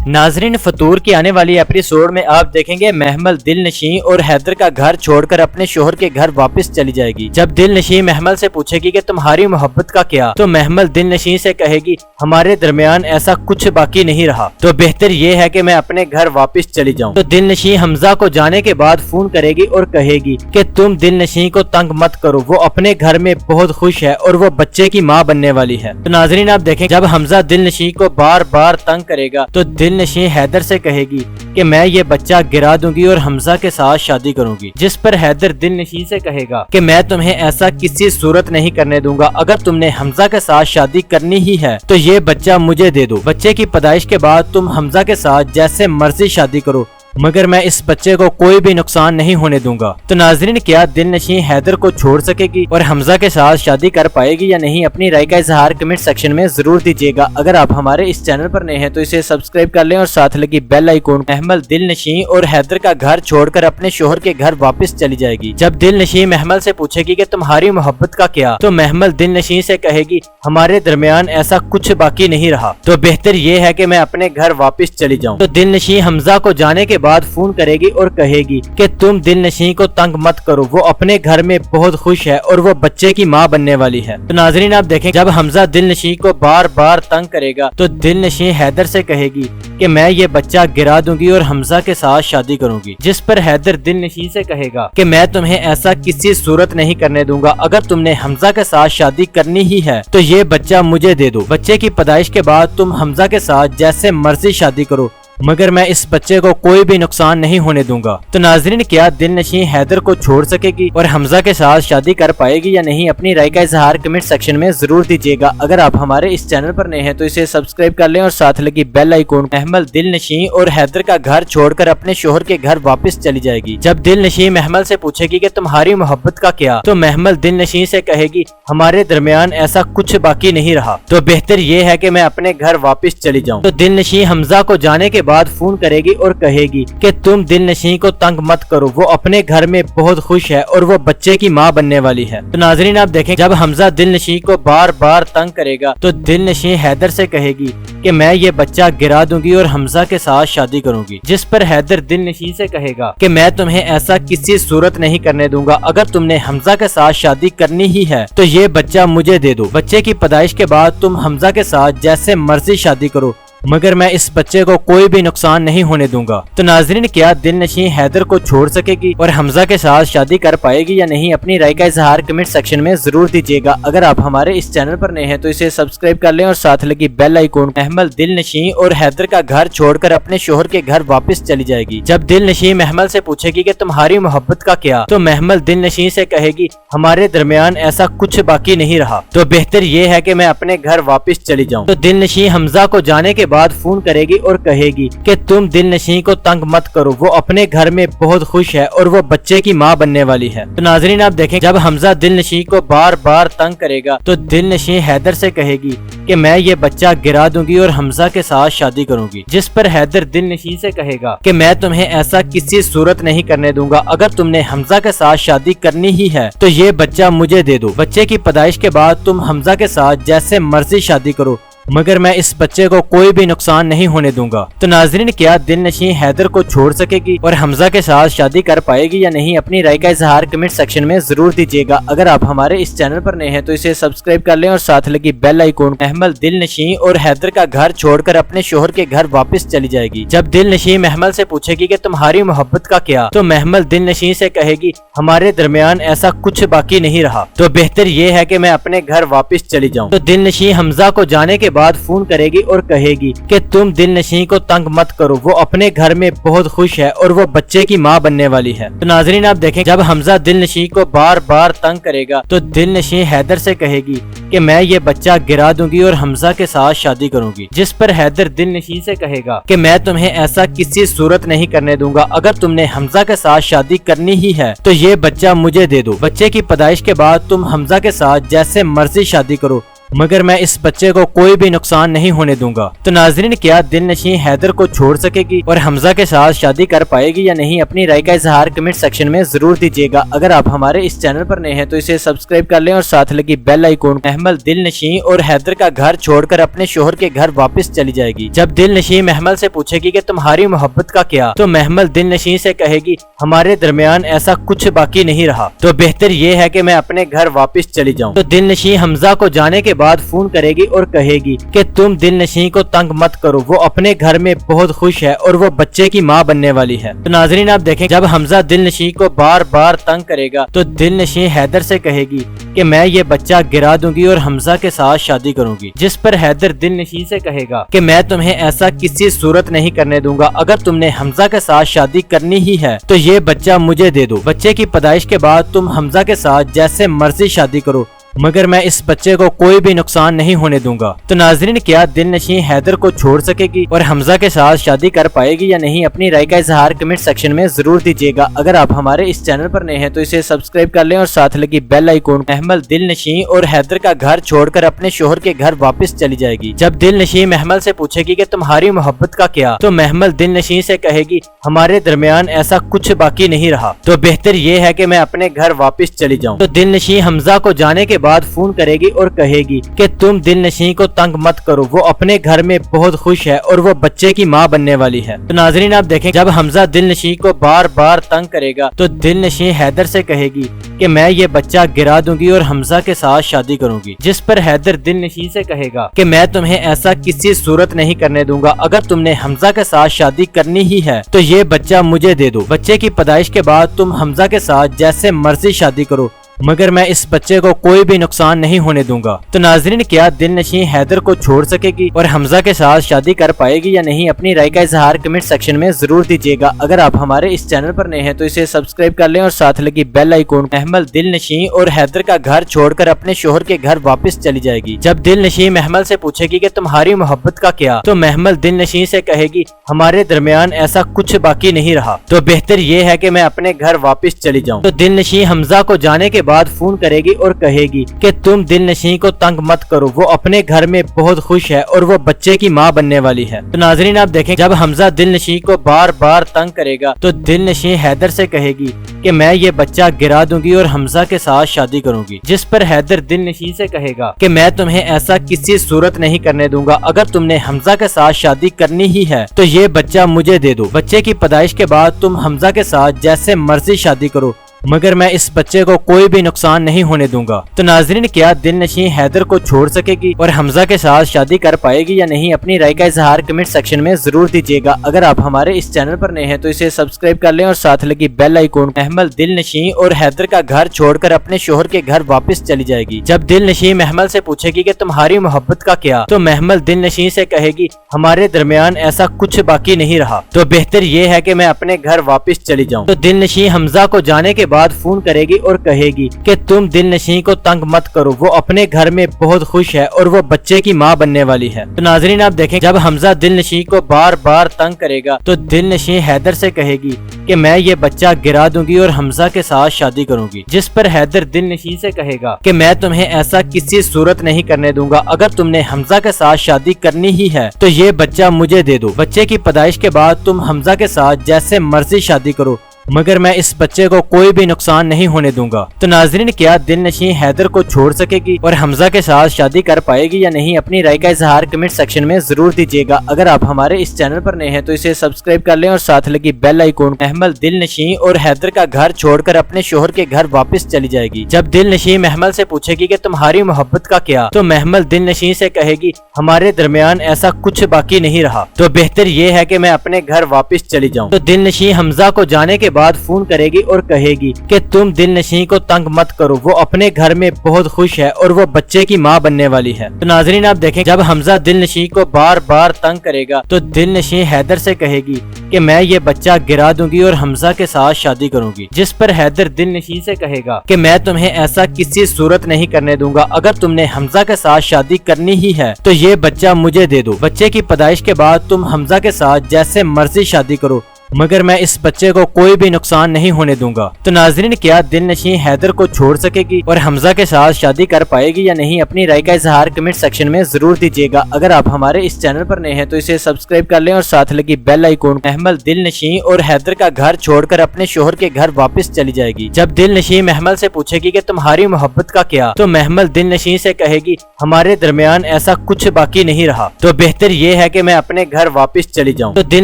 ناظرین، فطور کی آنے والی ایپیسوڈ میں آپ دیکھیں گے محمل دل نشیں اور حیدر کا گھر چھوڑ کر اپنے شوہر کے گھر واپس چلی جائے گی۔ جب دل نشیں محمل سے پوچھے گی کہ تمہاری محبت کا کیا، تو محمل دل نشیں سے کہے گی ہمارے درمیان ایسا کچھ باقی نہیں رہا، تو بہتر یہ ہے کہ میں اپنے گھر واپس چلی جاؤں۔ تو دل نشیں حمزہ کو جانے کے بعد فون کرے گی اور کہے گی کہ تم دل نشیں کو تنگ مت کرو، وہ اپنے گھر میں بہت خوش ہے اور وہ بچے کی ماں بننے والی ہے۔ تو ناظرین آپ دیکھیں، جب حمزہ دل نشیں کو بار بار تنگ کرے گا تو دل نشیں حیدر سے کہے گی کہ میں یہ بچہ گرا دوں گی اور حمزہ کے ساتھ شادی کروں گی، جس پر حیدر دل نشیں سے کہے گا کہ میں تمہیں ایسا کسی صورت نہیں کرنے دوں گا، اگر تم نے حمزہ کے ساتھ شادی کرنی ہی ہے تو یہ بچہ مجھے دے دو۔ بچے کی پیدائش کے بعد تم حمزہ کے ساتھ جیسے مرضی شادی کرو، مگر میں اس بچے کو کوئی بھی نقصان نہیں ہونے دوں گا۔ تو ناظرین، کیا دل نشیں حیدر کو چھوڑ سکے گی اور حمزہ کے ساتھ شادی کر پائے گی یا نہیں؟ اپنی رائے کا اظہار کمنٹ سیکشن میں ضرور دیجیے گا۔ اگر آپ ہمارے اس چینل پر نئے ہیں تو اسے سبسکرائب کر لیں اور ساتھ لگی بیل آئیکن۔ محمل دل نشیں اور حیدر کا گھر چھوڑ کر اپنے شوہر کے گھر واپس چلی جائے گی۔ جب دل نشیں محمل سے پوچھے گی کہ تمہاری محبت کا کیا، تو محمل دل نشیں سے کہے گی ہمارے درمیان ایسا کچھ باقی نہیں رہا، تو بہتر یہ ہے کہ میں اپنے گھر واپس چلی جاؤں۔ تو دل نشیں حمزہ کو جانے کے بعد فون کرے گی اور کہے گی کہ تم دل نشیں کو تنگ مت کرو، وہ اپنے گھر میں بہت خوش ہے اور وہ بچے کی ماں بننے والی ہے۔ تو ناظرین آپ دیکھیں، جب حمزہ دل نشیں کو بار بار تنگ کرے گا تو دل نشیں حیدر سے کہے گی کہ میں یہ بچہ گرا دوں گی اور حمزہ کے ساتھ شادی کروں گی، جس پر حیدر دل نشیں سے کہے گا کہ میں تمہیں ایسا کسی صورت نہیں کرنے دوں گا، اگر تم نے حمزہ کے ساتھ شادی کرنی ہی ہے تو یہ بچہ مجھے دے دو۔ بچے کی پیدائش کے بعد تم حمزہ کے ساتھ جیسے مرضی شادی کرو، مگر میں اس بچے کو کوئی بھی نقصان نہیں ہونے دوں گا۔ تو ناظرین، کیا دل نشیں حیدر کو چھوڑ سکے گی اور حمزہ کے ساتھ شادی کر پائے گی یا نہیں؟ اپنی رائے کا اظہار کمنٹ سیکشن میں ضرور دیجیے گا۔ اگر آپ ہمارے اس چینل پر نئے ہیں تو اسے سبسکرائب کر لیں اور ساتھ لگی بیل آئیکن۔ محمل دل نشیں اور حیدر کا گھر چھوڑ کر اپنے شوہر کے گھر واپس چلی جائے گی۔ جب دل نشیں محمل سے پوچھے گی کہ تمہاری محبت کا کیا، تو محمل دل نشیں سے کہے گی ہمارے درمیان ایسا کچھ باقی نہیں رہا، تو بہتر یہ ہے کہ میں اپنے گھر واپس چلی جاؤں۔ تو دل نشیں حمزہ کو جانے کے بعد فون کرے گی اور کہے گی کہ تم دل نشیں کو تنگ مت کرو، وہ اپنے گھر میں بہت خوش ہے اور وہ بچے کی ماں بننے والی ہے۔ تو ناظرین آپ دیکھیں، جب حمزہ دل نشیں کو بار بار تنگ کرے گا تو دل نشیں حیدر سے کہے گی کہ میں یہ بچہ گرا دوں گی اور حمزہ کے ساتھ شادی کروں گی، جس پر حیدر دل نشیں سے کہے گا کہ میں تمہیں ایسا کسی صورت نہیں کرنے دوں گا، اگر تم نے حمزہ کے ساتھ شادی کرنی ہی ہے تو یہ بچہ مجھے دے دو۔ بچے کی پیدائش کے بعد تم حمزہ کے ساتھ جیسے مرضی شادی کرو، مگر میں اس بچے کو کوئی بھی نقصان نہیں ہونے دوں گا۔ تو ناظرین، کیا دل نشیں حیدر کو چھوڑ سکے گی اور حمزہ کے ساتھ شادی کر پائے گی یا نہیں؟ اپنی رائے کا اظہار کمنٹ سیکشن میں ضرور دیجیے گا۔ اگر آپ ہمارے اس چینل پر نئے ہیں تو اسے سبسکرائب کر لیں اور ساتھ لگی بیل آئیکن۔ محمل دل نشیں اور حیدر کا گھر چھوڑ کر اپنے شوہر کے گھر واپس چلی جائے گی۔ جب دل نشیں محمل سے پوچھے گی کہ تمہاری محبت کا کیا، تو محمل دل نشیں سے کہے گی ہمارے درمیان ایسا کچھ باقی نہیں رہا، تو بہتر یہ ہے کہ میں اپنے گھر واپس چلی جاؤں۔ تو دل نشیں حمزہ کو جانے کے بعد فون کرے گی اور کہے گی کہ تم دل نشیں کو تنگ مت کرو، وہ اپنے گھر میں بہت خوش ہے اور وہ بچے کی ماں بننے والی ہے۔ تو ناظرین آپ دیکھیں، جب حمزہ دل نشیں کو بار بار تنگ کرے گا تو دل نشیں حیدر سے کہے گی کہ میں یہ بچہ گرا دوں گی اور حمزہ کے ساتھ شادی کروں گی، جس پر حیدر دل نشیں سے کہے گا کہ میں تمہیں ایسا کسی صورت نہیں کرنے دوں گا، اگر تم نے حمزہ کے ساتھ شادی کرنی ہی ہے تو یہ بچہ مجھے دے دو۔ بچے کی پیدائش کے بعد تم حمزہ کے ساتھ جیسے مرضی شادی کرو، مگر میں اس بچے کو کوئی بھی نقصان نہیں ہونے دوں گا۔ تو ناظرین، کیا دل نشیں حیدر کو چھوڑ سکے گی اور حمزہ کے ساتھ شادی کر پائے گی یا نہیں؟ اپنی رائے کا اظہار کمنٹ سیکشن میں ضرور دیجیے گا۔ اگر آپ ہمارے اس چینل پر نئے ہیں تو اسے سبسکرائب کر لیں اور ساتھ لگی بیل آئیکن۔ محمل دل نشیں اور حیدر کا گھر چھوڑ کر اپنے شوہر کے گھر واپس چلی جائے گی۔ جب دل نشیں محمل سے پوچھے گی کہ تمہاری محبت کا کیا، تو محمل دل نشیں سے کہے گی ہمارے درمیان ایسا کچھ باقی نہیں رہا، تو بہتر یہ ہے کہ میں اپنے گھر واپس چلی جاؤں۔ تو دل نشیں حمزہ کو جانے کے بعد فون کرے گی اور کہے گی کہ تم دل نشیں کو تنگ مت کرو، وہ اپنے گھر میں بہت خوش ہے اور وہ بچے کی ماں بننے والی ہے۔ تو ناظرین آپ دیکھیں، جب حمزہ دل نشیں کو بار بار تنگ کرے گا تو دل نشیں حیدر سے کہے گی کہ میں یہ بچہ گرا دوں گی اور حمزہ کے ساتھ شادی کروں گی، جس پر حیدر دل نشیں سے کہے گا کہ میں تمہیں ایسا کسی صورت نہیں کرنے دوں گا، اگر تم نے حمزہ کے ساتھ شادی کرنی ہی ہے تو یہ بچہ مجھے دے دو۔ بچے کی پیدائش کے بعد تم حمزہ کے ساتھ جیسے مرضی شادی کرو، مگر میں اس بچے کو کوئی بھی نقصان نہیں ہونے دوں گا۔ تو ناظرین، کیا دل نشیں حیدر کو چھوڑ سکے گی اور حمزہ کے ساتھ شادی کر پائے گی یا نہیں؟ اپنی رائے کا اظہار کمنٹ سیکشن میں ضرور دیجیے گا۔ اگر آپ ہمارے اس چینل پر نئے ہیں تو اسے سبسکرائب کر لیں اور ساتھ لگی بیل آئیکن۔ محمل دل نشیں اور حیدر کا گھر چھوڑ کر اپنے شوہر کے گھر واپس چلی جائے گی۔ جب دل نشیں محمل سے پوچھے گی کہ تمہاری محبت کا کیا، تو محمل دل نشیں سے کہے گی ہمارے درمیان ایسا کچھ باقی نہیں رہا، تو بہتر یہ ہے کہ میں اپنے گھر واپس چلی جاؤں۔ تو دل نشیں حمزہ کو جانے کے بعد فون کرے گی اور کہے گی کہ تم دل نشیں کو تنگ مت کرو، وہ اپنے گھر میں بہت خوش ہے اور وہ بچے کی ماں بننے والی ہے۔ تو ناظرین، آپ دیکھیں جب حمزہ دل نشیں کو بار بار تنگ کرے گا تو دل نشیں حیدر سے کہے گی کہ میں یہ بچہ گرا دوں گی اور حمزہ کے ساتھ شادی کروں گی، جس پر حیدر دل نشیں سے کہے گا کہ میں تمہیں ایسا کسی صورت نہیں کرنے دوں گا، اگر تم نے حمزہ کے ساتھ شادی کرنی ہی ہے تو یہ بچہ مجھے دے دو۔ بچے کی پیدائش کے بعد تم حمزہ کے ساتھ جیسے مرضی شادی کرو، مگر میں اس بچے کو کوئی بھی نقصان نہیں ہونے دوں گا۔ تو ناظرین، کیا دل نشیں حیدر کو چھوڑ سکے گی اور حمزہ کے ساتھ شادی کر پائے گی یا نہیں؟ اپنی رائے کا اظہار کمنٹ سیکشن میں ضرور دیجیے گا۔ اگر آپ ہمارے اس چینل پر نئے ہیں تو اسے سبسکرائب کر لیں اور ساتھ لگی بیل آئیکن۔ محمل دل نشیں اور حیدر کا گھر چھوڑ کر اپنے شوہر کے گھر واپس چلی جائے گی۔ جب دل نشیں محمل سے پوچھے گی کہ تمہاری محبت کا کیا، تو محمل دل نشیں سے کہے گی ہمارے درمیان ایسا کچھ باقی نہیں رہا، تو بہتر یہ ہے کہ میں اپنے گھر واپس چلی جاؤں۔ تو دل نشیں حمزہ کو جانے کے بعد فون کرے گی اور کہے گی کہ تم دل نشیں کو تنگ مت کرو، وہ اپنے گھر میں بہت خوش ہے اور وہ بچے کی ماں بننے والی ہے۔ تو ناظرین، آپ دیکھیں جب حمزہ دل نشیں کو بار بار تنگ کرے گا تو دل نشیں حیدر سے کہے گی کہ میں یہ بچہ گرا دوں گی اور حمزہ کے ساتھ شادی کروں گی، جس پر حیدر دل نشیں سے کہے گا کہ میں تمہیں ایسا کسی صورت نہیں کرنے دوں گا، اگر تم نے حمزہ کے ساتھ شادی کرنی ہی ہے تو یہ بچہ مجھے دے دو۔ بچے کی پیدائش کے بعد تم حمزہ کے ساتھ جیسے مرضی شادی کرو، مگر میں اس بچے کو کوئی بھی نقصان نہیں ہونے دوں گا۔ تو ناظرین، کیا دل نشیں حیدر کو چھوڑ سکے گی اور حمزہ کے ساتھ شادی کر پائے گی یا نہیں؟ اپنی رائے کا اظہار کمنٹ سیکشن میں ضرور دیجیے گا۔ اگر آپ ہمارے اس چینل پر نئے ہیں تو اسے سبسکرائب کر لیں اور ساتھ لگی بیل آئیکن۔ محمل دل نشیں اور حیدر کا گھر چھوڑ کر اپنے شوہر کے گھر واپس چلی جائے گی۔ جب دل نشیں محمل سے پوچھے گی کہ تمہاری محبت کا کیا، تو محمل دل نشیں سے کہے گی ہمارے درمیان ایسا کچھ باقی نہیں رہا، تو بہتر یہ ہے کہ میں اپنے گھر واپس چلی جاؤں۔ تو دل نشیں حمزہ کو جانے کے بعد فون کرے گی اور کہے گی کہ تم دل نشیں کو تنگ مت کرو، وہ اپنے گھر میں بہت خوش ہے اور وہ بچے کی ماں بننے والی ہے۔ تو ناظرین، آپ دیکھیں جب حمزہ دل نشیں کو بار بار تنگ کرے گا تو دل نشیں حیدر سے کہے گی کہ میں یہ بچہ گرا دوں گی اور حمزہ کے ساتھ شادی کروں گی، جس پر حیدر دل نشیں سے کہے گا کہ میں تمہیں ایسا کسی صورت نہیں کرنے دوں گا، اگر تم نے حمزہ کے ساتھ شادی کرنی ہی ہے تو یہ بچہ مجھے دے دو۔ بچے کی پیدائش کے بعد تم حمزہ کے ساتھ جیسے مرضی شادی کرو، مگر میں اس بچے کو کوئی بھی نقصان نہیں ہونے دوں گا۔ تو ناظرین، کیا دل نشیں حیدر کو چھوڑ سکے گی اور حمزہ کے ساتھ شادی کر پائے گی یا نہیں؟ اپنی رائے کا اظہار کمنٹ سیکشن میں ضرور دیجیے گا۔ اگر آپ ہمارے اس چینل پر نئے ہیں تو اسے سبسکرائب کر لیں اور ساتھ لگی بیل آئیکن۔ محمل دل نشیں اور حیدر کا گھر چھوڑ کر اپنے شوہر کے گھر واپس چلی جائے گی۔ جب دل نشیں محمل سے پوچھے گی کہ تمہاری محبت کا کیا، تو محمل دل نشیں سے کہے گی ہمارے درمیان ایسا کچھ باقی نہیں رہا، تو بہتر یہ ہے کہ میں اپنے گھر واپس چلی جاؤں۔ تو دل نشیں حمزہ کو جانے کے بعد فون کرے گی اور کہے گی کہ تم دل نشیں کو تنگ مت کرو، وہ اپنے گھر میں بہت خوش ہے اور وہ بچے کی ماں بننے والی ہے۔ تو ناظرین، آپ دیکھیں جب حمزہ دل نشیں کو بار بار تنگ کرے گا تو دل نشیں حیدر سے کہے گی کہ میں یہ بچہ گرا دوں گی اور حمزہ کے ساتھ شادی کروں گی، جس پر حیدر دل نشیں سے کہے گا کہ میں تمہیں ایسا کسی صورت نہیں کرنے دوں گا، اگر تم نے حمزہ کے ساتھ شادی کرنی ہی ہے تو یہ بچہ مجھے دے دو۔ بچے کی پیدائش کے بعد تم حمزہ کے ساتھ جیسے مرضی شادی کرو، مگر میں اس بچے کو کوئی بھی نقصان نہیں ہونے دوں گا۔ تو ناظرین، کیا دل نشیں حیدر کو چھوڑ سکے گی اور حمزہ کے ساتھ شادی کر پائے گی یا نہیں؟ اپنی رائے کا اظہار کمنٹ سیکشن میں ضرور دیجیے گا۔ اگر آپ ہمارے اس چینل پر نئے ہیں تو اسے سبسکرائب کر لیں اور ساتھ لگی بیل آئیکن۔ محمل دل نشیں اور حیدر کا گھر چھوڑ کر اپنے شوہر کے گھر واپس چلی جائے گی۔ جب دل نشیں محمل سے پوچھے گی کہ تمہاری محبت کا کیا، تو محمل دل نشیں سے کہے گی ہمارے درمیان ایسا کچھ باقی نہیں رہا، تو بہتر یہ ہے کہ میں اپنے گھر واپس چلی جاؤں۔ تو دل نشیں حمزہ کو جانے کے بعد فون کرے گی اور کہے گی کہ تم دل نشیں کو تنگ مت کرو، وہ اپنے گھر میں بہت خوش ہے اور وہ بچے کی ماں بننے والی ہے۔ تو ناظرین، آپ دیکھیں جب حمزہ دل نشیں کو بار بار تنگ کرے گا تو دل نشیں حیدر سے کہے گی کہ میں یہ بچہ گرا دوں گی اور حمزہ کے ساتھ شادی کروں گی، جس پر حیدر دل نشیں سے کہے گا کہ میں تمہیں ایسا کسی صورت نہیں کرنے دوں گا، اگر تم نے حمزہ کے ساتھ شادی کرنی ہی ہے تو یہ بچہ مجھے دے دو۔ بچے کی پیدائش کے بعد تم حمزہ کے ساتھ جیسے مرضی شادی کرو، مگر میں اس بچے کو کوئی بھی نقصان نہیں ہونے دوں گا۔ تو ناظرین، کیا دل نشیں حیدر کو چھوڑ سکے گی اور حمزہ کے ساتھ شادی کر پائے گی یا نہیں؟ اپنی رائے کا اظہار کمنٹ سیکشن میں ضرور دیجیے گا۔ اگر آپ ہمارے اس چینل پر نئے ہیں تو اسے سبسکرائب کر لیں اور ساتھ لگی بیل آئیکن۔ محمل دل نشیں اور حیدر کا گھر چھوڑ کر اپنے شوہر کے گھر واپس چلی جائے گی۔ جب دل نشیں محمل سے پوچھے گی کہ تمہاری محبت کا کیا، تو محمل دل نشیں سے کہے گی ہمارے درمیان ایسا کچھ باقی نہیں رہا، تو بہتر یہ ہے کہ میں اپنے گھر واپس چلی جاؤں۔ تو دل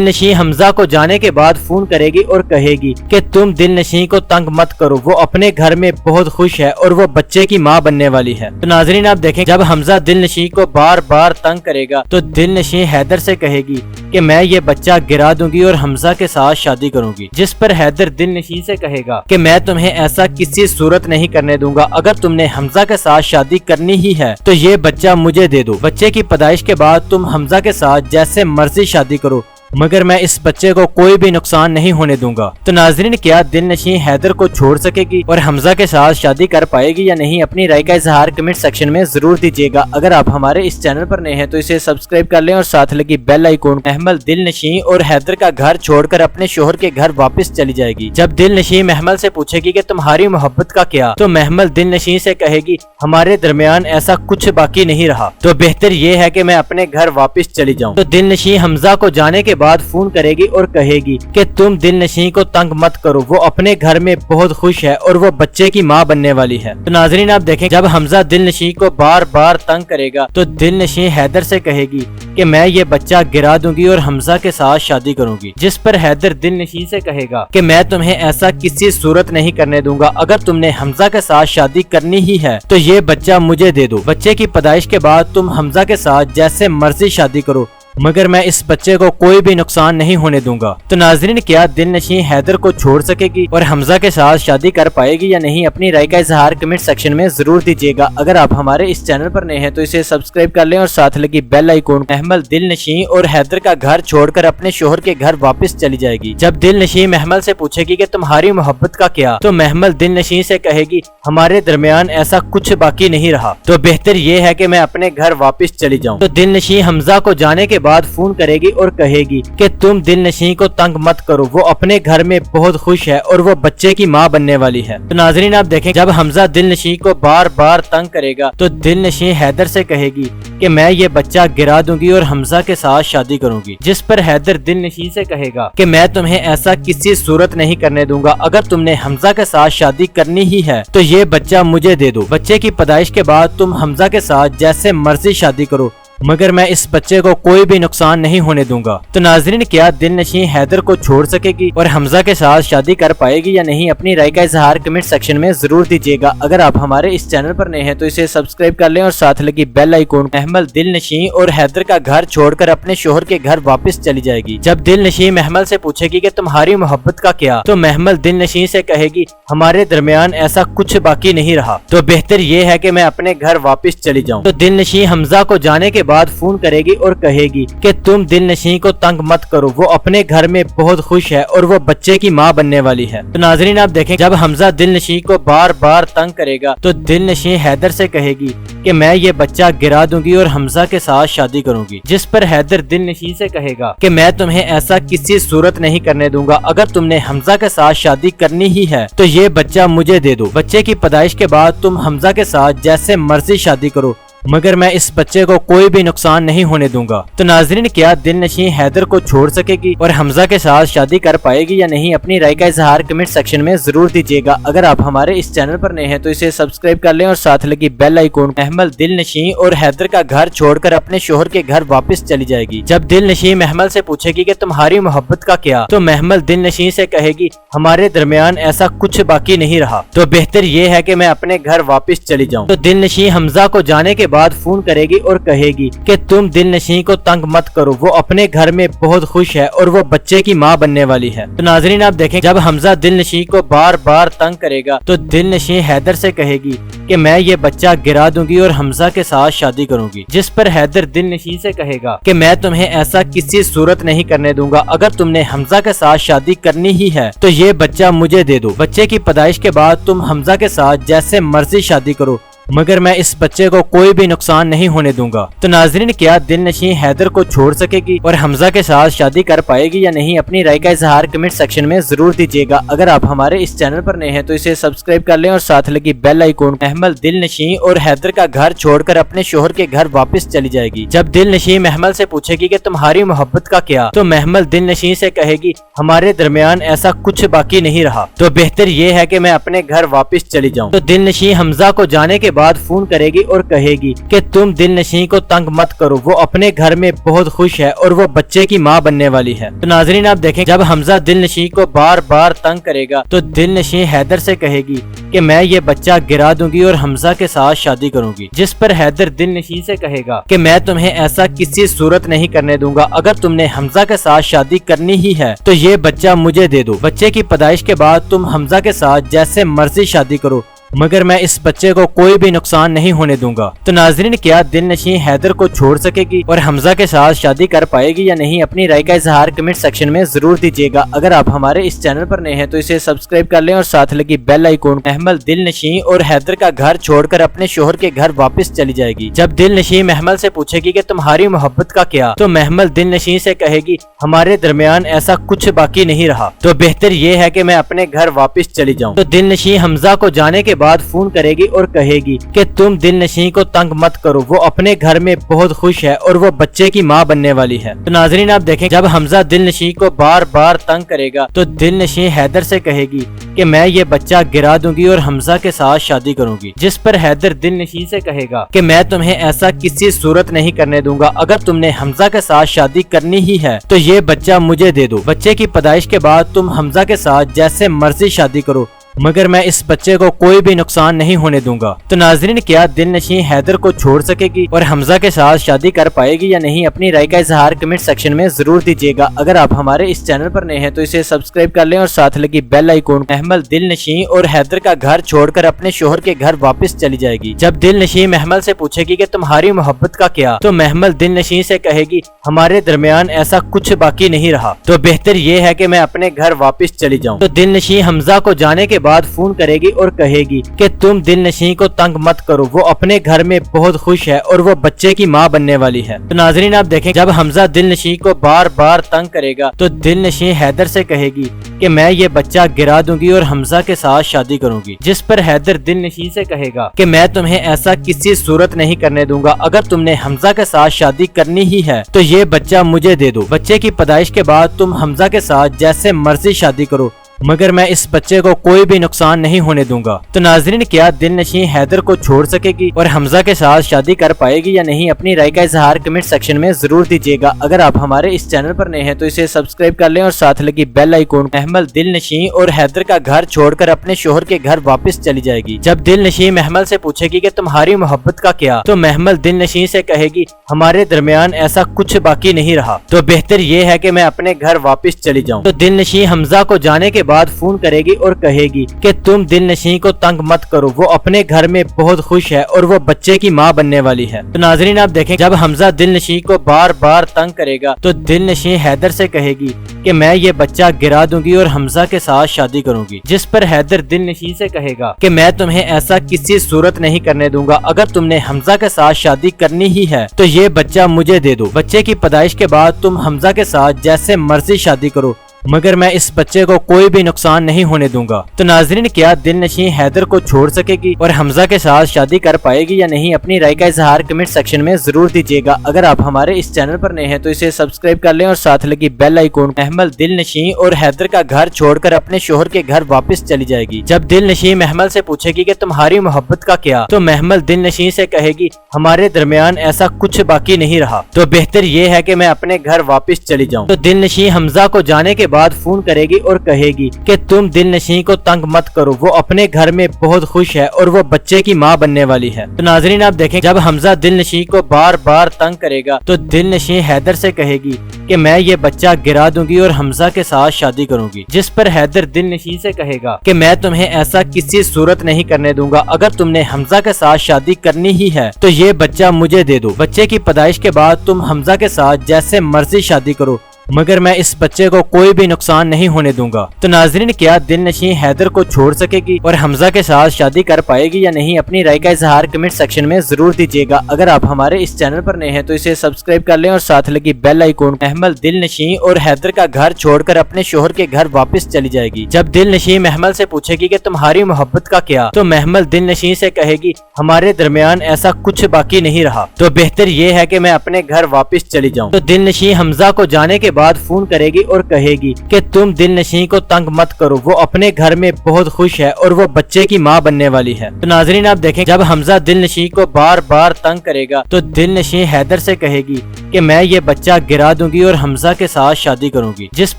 نشیں حمزہ کو جانے کے بعد فون کرے گی اور کہے گی کہ تم دل نشیں کو تنگ مت کرو، وہ اپنے گھر میں بہت خوش ہے اور وہ بچے کی ماں بننے والی ہے۔ تو ناظرین، آپ دیکھیں جب حمزہ دل نشیں کو بار بار تنگ کرے گا تو دل نشیں حیدر سے کہے گی کہ میں یہ بچہ گرا دوں گی اور حمزہ کے ساتھ شادی کروں گی، جس پر حیدر دل نشیں سے کہے گا کہ میں تمہیں ایسا کسی صورت نہیں کرنے دوں گا، اگر تم نے حمزہ کے ساتھ شادی کرنی ہی ہے تو یہ بچہ مجھے دے دو۔ بچے کی پیدائش کے بعد تم حمزہ کے ساتھ جیسے مرضی شادی کرو، مگر میں اس بچے کو کوئی بھی نقصان نہیں ہونے دوں گا۔ تو ناظرین، کیا دل نشیں حیدر کو چھوڑ سکے گی اور حمزہ کے ساتھ شادی کر پائے گی یا نہیں؟ اپنی رائے کا اظہار کمنٹ سیکشن میں ضرور دیجیے گا۔ اگر آپ ہمارے اس چینل پر نئے ہیں تو اسے سبسکرائب کر لیں اور ساتھ لگی بیل آئیکن۔ محمل دل نشیں اور حیدر کا گھر چھوڑ کر اپنے شوہر کے گھر واپس چلی جائے گی۔ جب دل نشیں محمل سے پوچھے گی کہ تمہاری محبت کا کیا، تو محمل دل نشیں سے کہے گی ہمارے درمیان ایسا کچھ باقی نہیں رہا، تو بہتر یہ ہے کہ میں اپنے گھر واپس چلی جاؤں۔ تو دل نشیں حمزہ کو جانے کے بعد فون کرے گی اور کہے گی کہ تم دل نشیں کو تنگ مت کرو، وہ اپنے گھر میں بہت خوش ہے اور وہ بچے کی ماں بننے والی ہے۔ تو ناظرین، آپ دیکھیں جب حمزہ دل نشیں کو بار بار تنگ کرے گا تو دل نشیں حیدر سے کہے گی کہ میں یہ بچہ گرا دوں گی اور حمزہ کے ساتھ شادی کروں گی، جس پر حیدر دل نشیں سے کہے گا کہ میں تمہیں ایسا کسی صورت نہیں کرنے دوں گا، اگر تم نے حمزہ کے ساتھ شادی کرنی ہی ہے تو یہ بچہ مجھے دے دو۔ بچے کی پیدائش کے بعد تم حمزہ کے ساتھ جیسے مرضی شادی کرو، مگر میں اس بچے کو کوئی بھی نقصان نہیں ہونے دوں گا۔ تو ناظرین، کیا دل نشیں حیدر کو چھوڑ سکے گی اور حمزہ کے ساتھ شادی کر پائے گی یا نہیں؟ اپنی رائے کا اظہار کمنٹ سیکشن میں ضرور دیجیے گا۔ اگر آپ ہمارے اس چینل پر نئے ہیں تو اسے سبسکرائب کر لیں اور ساتھ لگی بیل آئیکن۔ محمل دل نشیں اور حیدر کا گھر چھوڑ کر اپنے شوہر کے گھر واپس چلی جائے گی۔ جب دل نشیں محمل سے پوچھے گی کہ تمہاری محبت کا کیا، تو محمل دل نشیں سے کہے گی ہمارے درمیان ایسا کچھ باقی نہیں رہا، تو بہتر یہ ہے کہ میں اپنے گھر واپس چلی جاؤں۔ تو دل نشیں حمزہ کو جانے کے بعد فون کرے گی اور کہے گی کہ تم دل نشیں کو تنگ مت کرو، وہ اپنے گھر میں بہت خوش ہے اور وہ بچے کی ماں بننے والی ہے۔ تو ناظرین، آپ دیکھیں جب حمزہ دل نشیں کو بار بار تنگ کرے گا تو دل نشیں حیدر سے کہے گی کہ میں یہ بچہ گرا دوں گی اور حمزہ کے ساتھ شادی کروں گی، جس پر حیدر دل نشیں سے کہے گا کہ میں تمہیں ایسا کسی صورت نہیں کرنے دوں گا، اگر تم نے حمزہ کے ساتھ شادی کرنی ہی ہے تو یہ بچہ مجھے دے دو۔ بچے کی پیدائش کے بعد تم حمزہ کے ساتھ جیسے مرضی شادی کرو، مگر میں اس بچے کو کوئی بھی نقصان نہیں ہونے دوں گا۔ تو ناظرین، کیا دل نشیں حیدر کو چھوڑ سکے گی اور حمزہ کے ساتھ شادی کر پائے گی یا نہیں؟ اپنی رائے کا اظہار کمنٹ سیکشن میں ضرور دیجیے گا۔ اگر آپ ہمارے اس چینل پر نئے ہیں تو اسے سبسکرائب کر لیں اور ساتھ لگی بیل آئیکن۔ محمل دل نشیں اور حیدر کا گھر چھوڑ کر اپنے شوہر کے گھر واپس چلی جائے گی۔ جب دل نشیں محمل سے پوچھے گی کہ تمہاری محبت کا کیا، تو محمل دل نشیں سے کہے گی ہمارے درمیان ایسا کچھ باقی نہیں رہا، تو بہتر یہ ہے کہ میں اپنے گھر واپس چلی جاؤں۔ تو دل نشیں حمزہ کو جانے کے بعد فون کرے گی اور کہے گی کہ تم دل نشیں کو تنگ مت کرو، وہ اپنے گھر میں بہت خوش ہے اور وہ بچے کی ماں بننے والی ہے۔ تو ناظرین، آپ دیکھیں جب حمزہ دل نشیں کو بار بار تنگ کرے گا تو دل نشیں حیدر سے کہے گی کہ میں یہ بچہ گرا دوں گی اور حمزہ کے ساتھ شادی کروں گی، جس پر حیدر دل نشیں سے کہے گا کہ میں تمہیں ایسا کسی صورت نہیں کرنے دوں گا، اگر تم نے حمزہ کے ساتھ شادی کرنی ہی ہے تو یہ بچہ مجھے دے دو۔ بچے کی پیدائش کے بعد تم حمزہ کے ساتھ جیسے مرضی شادی کرو، مگر میں اس بچے کو کوئی بھی نقصان نہیں ہونے دوں گا۔ تو ناظرین، کیا دل نشیں حیدر کو چھوڑ سکے گی اور حمزہ کے ساتھ شادی کر پائے گی یا نہیں؟ اپنی رائے کا اظہار کمنٹ سیکشن میں ضرور دیجیے گا۔ اگر آپ ہمارے اس چینل پر نئے ہیں تو اسے سبسکرائب کر لیں اور ساتھ لگی بیل آئیکن۔ محمل دل نشیں اور حیدر کا گھر چھوڑ کر اپنے شوہر کے گھر واپس چلی جائے گی۔ جب دل نشیں محمل سے پوچھے گی کہ تمہاری محبت کا کیا، تو محمل دل نشیں سے کہے گی ہمارے درمیان ایسا کچھ باقی نہیں رہا، تو بہتر یہ ہے کہ میں اپنے گھر واپس چلی جاؤں۔ تو دل نشیں حمزہ کو جانے کے بعد فون کرے گی اور کہے گی کہ تم دل نشیں کو تنگ مت کرو، وہ اپنے گھر میں بہت خوش ہے اور وہ بچے کی ماں بننے والی ہے۔ تو ناظرین، آپ دیکھیں جب حمزہ دل نشیں کو بار بار تنگ کرے گا تو دل نشیں حیدر سے کہے گی کہ میں یہ بچہ گرا دوں گی اور حمزہ کے ساتھ شادی کروں گی، جس پر حیدر دل نشیں سے کہے گا کہ میں تمہیں ایسا کسی صورت نہیں کرنے دوں گا، اگر تم نے حمزہ کے ساتھ شادی کرنی ہی ہے تو یہ بچہ مجھے دے دو۔ بچے کی پیدائش کے بعد تم حمزہ کے ساتھ جیسے مرضی شادی کرو، مگر میں اس بچے کو کوئی بھی نقصان نہیں ہونے دوں گا۔ تو ناظرین، کیا دل نشیں حیدر کو چھوڑ سکے گی اور حمزہ کے ساتھ شادی کر پائے گی یا نہیں؟ اپنی رائے کا اظہار کمنٹ سیکشن میں ضرور دیجیے گا۔ اگر آپ ہمارے اس چینل پر نئے ہیں تو اسے سبسکرائب کر لیں اور ساتھ لگی بیل آئیکن۔ محمل دل نشیں اور حیدر کا گھر چھوڑ کر اپنے شوہر کے گھر واپس چلی جائے گی۔ جب دل نشیں محمل سے پوچھے گی کہ تمہاری محبت کا کیا، تو محمل دل نشیں سے کہے گی ہمارے درمیان ایسا کچھ باقی نہیں رہا، تو بہتر یہ ہے کہ میں اپنے گھر واپس چلی جاؤں۔ تو دل نشیں حمزہ کو جانے کے بعد فون کرے گی اور کہے گی کہ تم دل نشیں کو تنگ مت کرو، وہ اپنے گھر میں بہت خوش ہے اور وہ بچے کی ماں بننے والی ہے۔ تو ناظرین، آپ دیکھیں جب حمزہ دل نشیں کو بار بار تنگ کرے گا تو دل نشیں حیدر سے کہے گی کہ میں یہ بچہ گرا دوں گی اور حمزہ کے ساتھ شادی کروں گی، جس پر حیدر دل نشیں سے کہے گا کہ میں تمہیں ایسا کسی صورت نہیں کرنے دوں گا، اگر تم نے حمزہ کے ساتھ شادی کرنی ہی ہے تو یہ بچہ مجھے دے دو۔ بچے کی پیدائش کے بعد تم حمزہ کے ساتھ جیسے مرضی شادی کرو، مگر میں اس بچے کو کوئی بھی نقصان نہیں ہونے دوں گا۔ تو ناظرین، کیا دل نشیں حیدر کو چھوڑ سکے گی اور حمزہ کے ساتھ شادی کر پائے گی یا نہیں؟ اپنی رائے کا اظہار کمنٹ سیکشن میں ضرور دیجیے گا۔ اگر آپ ہمارے اس چینل پر نئے ہیں تو اسے سبسکرائب کر لیں اور ساتھ لگی بیل آئیکن۔ محمل دل نشیں اور حیدر کا گھر چھوڑ کر اپنے شوہر کے گھر واپس چلی جائے گی۔ جب دل نشیں محمل سے پوچھے گی کہ تمہاری محبت کا کیا، تو محمل دل نشیں سے کہے گی ہمارے درمیان ایسا کچھ باقی نہیں رہا، تو بہتر یہ ہے کہ میں اپنے گھر واپس چلی جاؤں۔ تو دل نشیں حمزہ کو جانے کے بعد فون کرے گی اور کہے گی کہ تم دل نشیں کو تنگ مت کرو، وہ اپنے گھر میں بہت خوش ہے اور وہ بچے کی ماں بننے والی ہے۔ تو ناظرین، آپ دیکھیں جب حمزہ دل نشیں کو بار بار تنگ کرے گا تو دل نشیں حیدر سے کہے گی کہ میں یہ بچہ گرا دوں گی اور حمزہ کے ساتھ شادی کروں گی، جس پر حیدر دل نشیں سے کہے گا کہ میں تمہیں ایسا کسی صورت نہیں کرنے دوں گا، اگر تم نے حمزہ کے ساتھ شادی کرنی ہی ہے تو یہ بچہ مجھے دے دو۔ بچے کی پیدائش کے بعد تم حمزہ کے ساتھ جیسے مرضی شادی کرو، مگر میں اس بچے کو کوئی بھی نقصان نہیں ہونے دوں گا۔ تو ناظرین، کیا دل نشیں حیدر کو چھوڑ سکے گی اور حمزہ کے ساتھ شادی کر پائے گی یا نہیں؟ اپنی رائے کا اظہار کمنٹ سیکشن میں ضرور دیجیے گا۔ اگر آپ ہمارے اس چینل پر نئے ہیں تو اسے سبسکرائب کر لیں اور ساتھ لگی بیل آئیکن۔ محمل دل نشیں اور حیدر کا گھر چھوڑ کر اپنے شوہر کے گھر واپس چلی جائے گی۔ جب دل نشیں محمل سے پوچھے گی کہ تمہاری محبت کا کیا، تو محمل دل نشیں سے کہے گی ہمارے درمیان ایسا کچھ باقی نہیں رہا، تو بہتر یہ ہے کہ میں اپنے گھر واپس چلی جاؤں۔ تو دل نشیں حمزہ کو جانے کے بعد فون کرے گی اور کہے گی کہ تم دل نشیں کو تنگ مت کرو، وہ اپنے گھر میں بہت خوش ہے اور وہ بچے کی ماں بننے والی ہے۔ تو ناظرین، آپ دیکھیں جب حمزہ دل نشیں کو بار بار تنگ کرے گا تو دل نشیں حیدر سے کہے گی کہ میں یہ بچہ گرا دوں گی اور حمزہ کے ساتھ شادی کروں گی، جس پر حیدر دل نشیں سے کہے گا کہ میں تمہیں ایسا کسی صورت نہیں کرنے دوں گا، اگر تم نے حمزہ کے ساتھ شادی کرنی ہی ہے تو یہ بچہ مجھے دے دو۔ بچے کی پیدائش کے بعد تم حمزہ کے ساتھ جیسے مرضی شادی کرو، مگر میں اس بچے کو کوئی بھی نقصان نہیں ہونے دوں گا۔ تو ناظرین، کیا دل نشیں حیدر کو چھوڑ سکے گی اور حمزہ کے ساتھ شادی کر پائے گی یا نہیں؟ اپنی رائے کا اظہار کمنٹ سیکشن میں ضرور دیجیے گا۔ اگر آپ ہمارے اس چینل پر نئے ہیں تو اسے سبسکرائب کر لیں اور ساتھ لگی بیل آئیکن۔ محمل دل نشیں اور حیدر کا گھر چھوڑ کر اپنے شوہر کے گھر واپس چلی جائے گی۔ جب دل نشیں محمل سے پوچھے گی کہ تمہاری محبت کا کیا، تو محمل دل نشیں سے کہے گی ہمارے درمیان ایسا کچھ باقی نہیں رہا، تو بہتر یہ ہے کہ میں اپنے گھر واپس چلی جاؤں۔ تو دل نشیں حمزہ کو جانے کے بعد فون کرے گی اور کہے گی کہ تم دل نشیں کو تنگ مت کرو، وہ اپنے گھر میں بہت خوش ہے اور وہ بچے کی ماں بننے والی ہے۔ تو ناظرین، آپ دیکھیں جب حمزہ دل نشیں کو بار بار تنگ کرے گا تو دل نشیں حیدر سے کہے گی کہ میں یہ بچہ گرا دوں گی اور حمزہ کے ساتھ شادی کروں گی، جس پر حیدر دل نشیں سے کہے گا کہ میں تمہیں ایسا کسی صورت نہیں کرنے دوں گا، اگر تم نے حمزہ کے ساتھ شادی کرنی ہی ہے تو یہ بچہ مجھے دے دو۔ بچے کی پیدائش کے بعد تم حمزہ کے ساتھ جیسے مرضی شادی کرو، مگر میں اس بچے کو کوئی بھی نقصان نہیں ہونے دوں گا۔ تو ناظرین، کیا دل نشیں حیدر کو چھوڑ سکے گی اور حمزہ کے ساتھ شادی کر پائے گی یا نہیں؟ اپنی رائے کا اظہار کمنٹ سیکشن میں ضرور دیجیے گا۔ اگر آپ ہمارے اس چینل پر نئے ہیں تو اسے سبسکرائب کر لیں اور ساتھ لگی بیل آئیکن۔ محمل دل نشیں اور حیدر کا گھر چھوڑ کر اپنے شوہر کے گھر واپس چلی جائے گی۔ جب دل نشیں محمل سے پوچھے گی کہ تمہاری محبت کا کیا، تو محمل دل نشیں سے کہے گی ہمارے درمیان ایسا کچھ باقی نہیں رہا، تو بہتر یہ ہے کہ میں اپنے گھر واپس چلی جاؤں۔ تو دل نشیں حمزہ کو جانے کے بعد فون کرے گی اور کہے گی کہ تم دل نشیں کو تنگ مت کرو، وہ اپنے گھر میں بہت خوش ہے اور وہ بچے کی ماں بننے والی ہے۔ تو ناظرین، آپ دیکھیں جب حمزہ دل نشیں کو بار بار تنگ کرے گا تو دل نشیں حیدر سے کہے گی کہ میں یہ بچہ گرا دوں گی اور حمزہ کے ساتھ شادی کروں گی، جس پر حیدر دل نشیں سے کہے گا کہ میں تمہیں ایسا کسی صورت نہیں کرنے دوں گا، اگر تم نے حمزہ کے ساتھ شادی کرنی ہی ہے تو یہ بچہ مجھے دے دو۔ بچے کی پیدائش کے بعد تم حمزہ کے ساتھ جیسے مرضی شادی کرو، مگر میں اس بچے کو کوئی بھی نقصان نہیں ہونے دوں گا۔ تو ناظرین، کیا دل نشیں حیدر کو چھوڑ سکے گی اور حمزہ کے ساتھ شادی کر پائے گی یا نہیں؟ اپنی رائے کا اظہار کمنٹ سیکشن میں ضرور دیجیے گا۔ اگر آپ ہمارے اس چینل پر نئے ہیں تو اسے سبسکرائب کر لیں اور ساتھ لگی بیل آئیکن۔ محمل دل نشیں اور حیدر کا گھر چھوڑ کر اپنے شوہر کے گھر واپس چلی جائے گی۔ جب دل نشیں محمل سے پوچھے گی کہ تمہاری محبت کا کیا، تو محمل دل نشیں سے کہے گی ہمارے درمیان ایسا کچھ باقی نہیں رہا، تو بہتر یہ ہے کہ میں اپنے گھر واپس چلی جاؤں۔ تو دل نشیں حمزہ کو جانے کے بعد فون کرے گی اور کہے گی کہ تم دل نشیں کو تنگ مت کرو، وہ اپنے گھر میں بہت خوش ہے اور وہ بچے کی ماں بننے والی ہے۔ تو ناظرین، آپ دیکھیں جب حمزہ دل نشیں کو بار بار تنگ کرے گا تو دل نشیں حیدر سے کہے گی کہ میں یہ بچہ گرا دوں گی اور حمزہ کے ساتھ شادی کروں گی، جس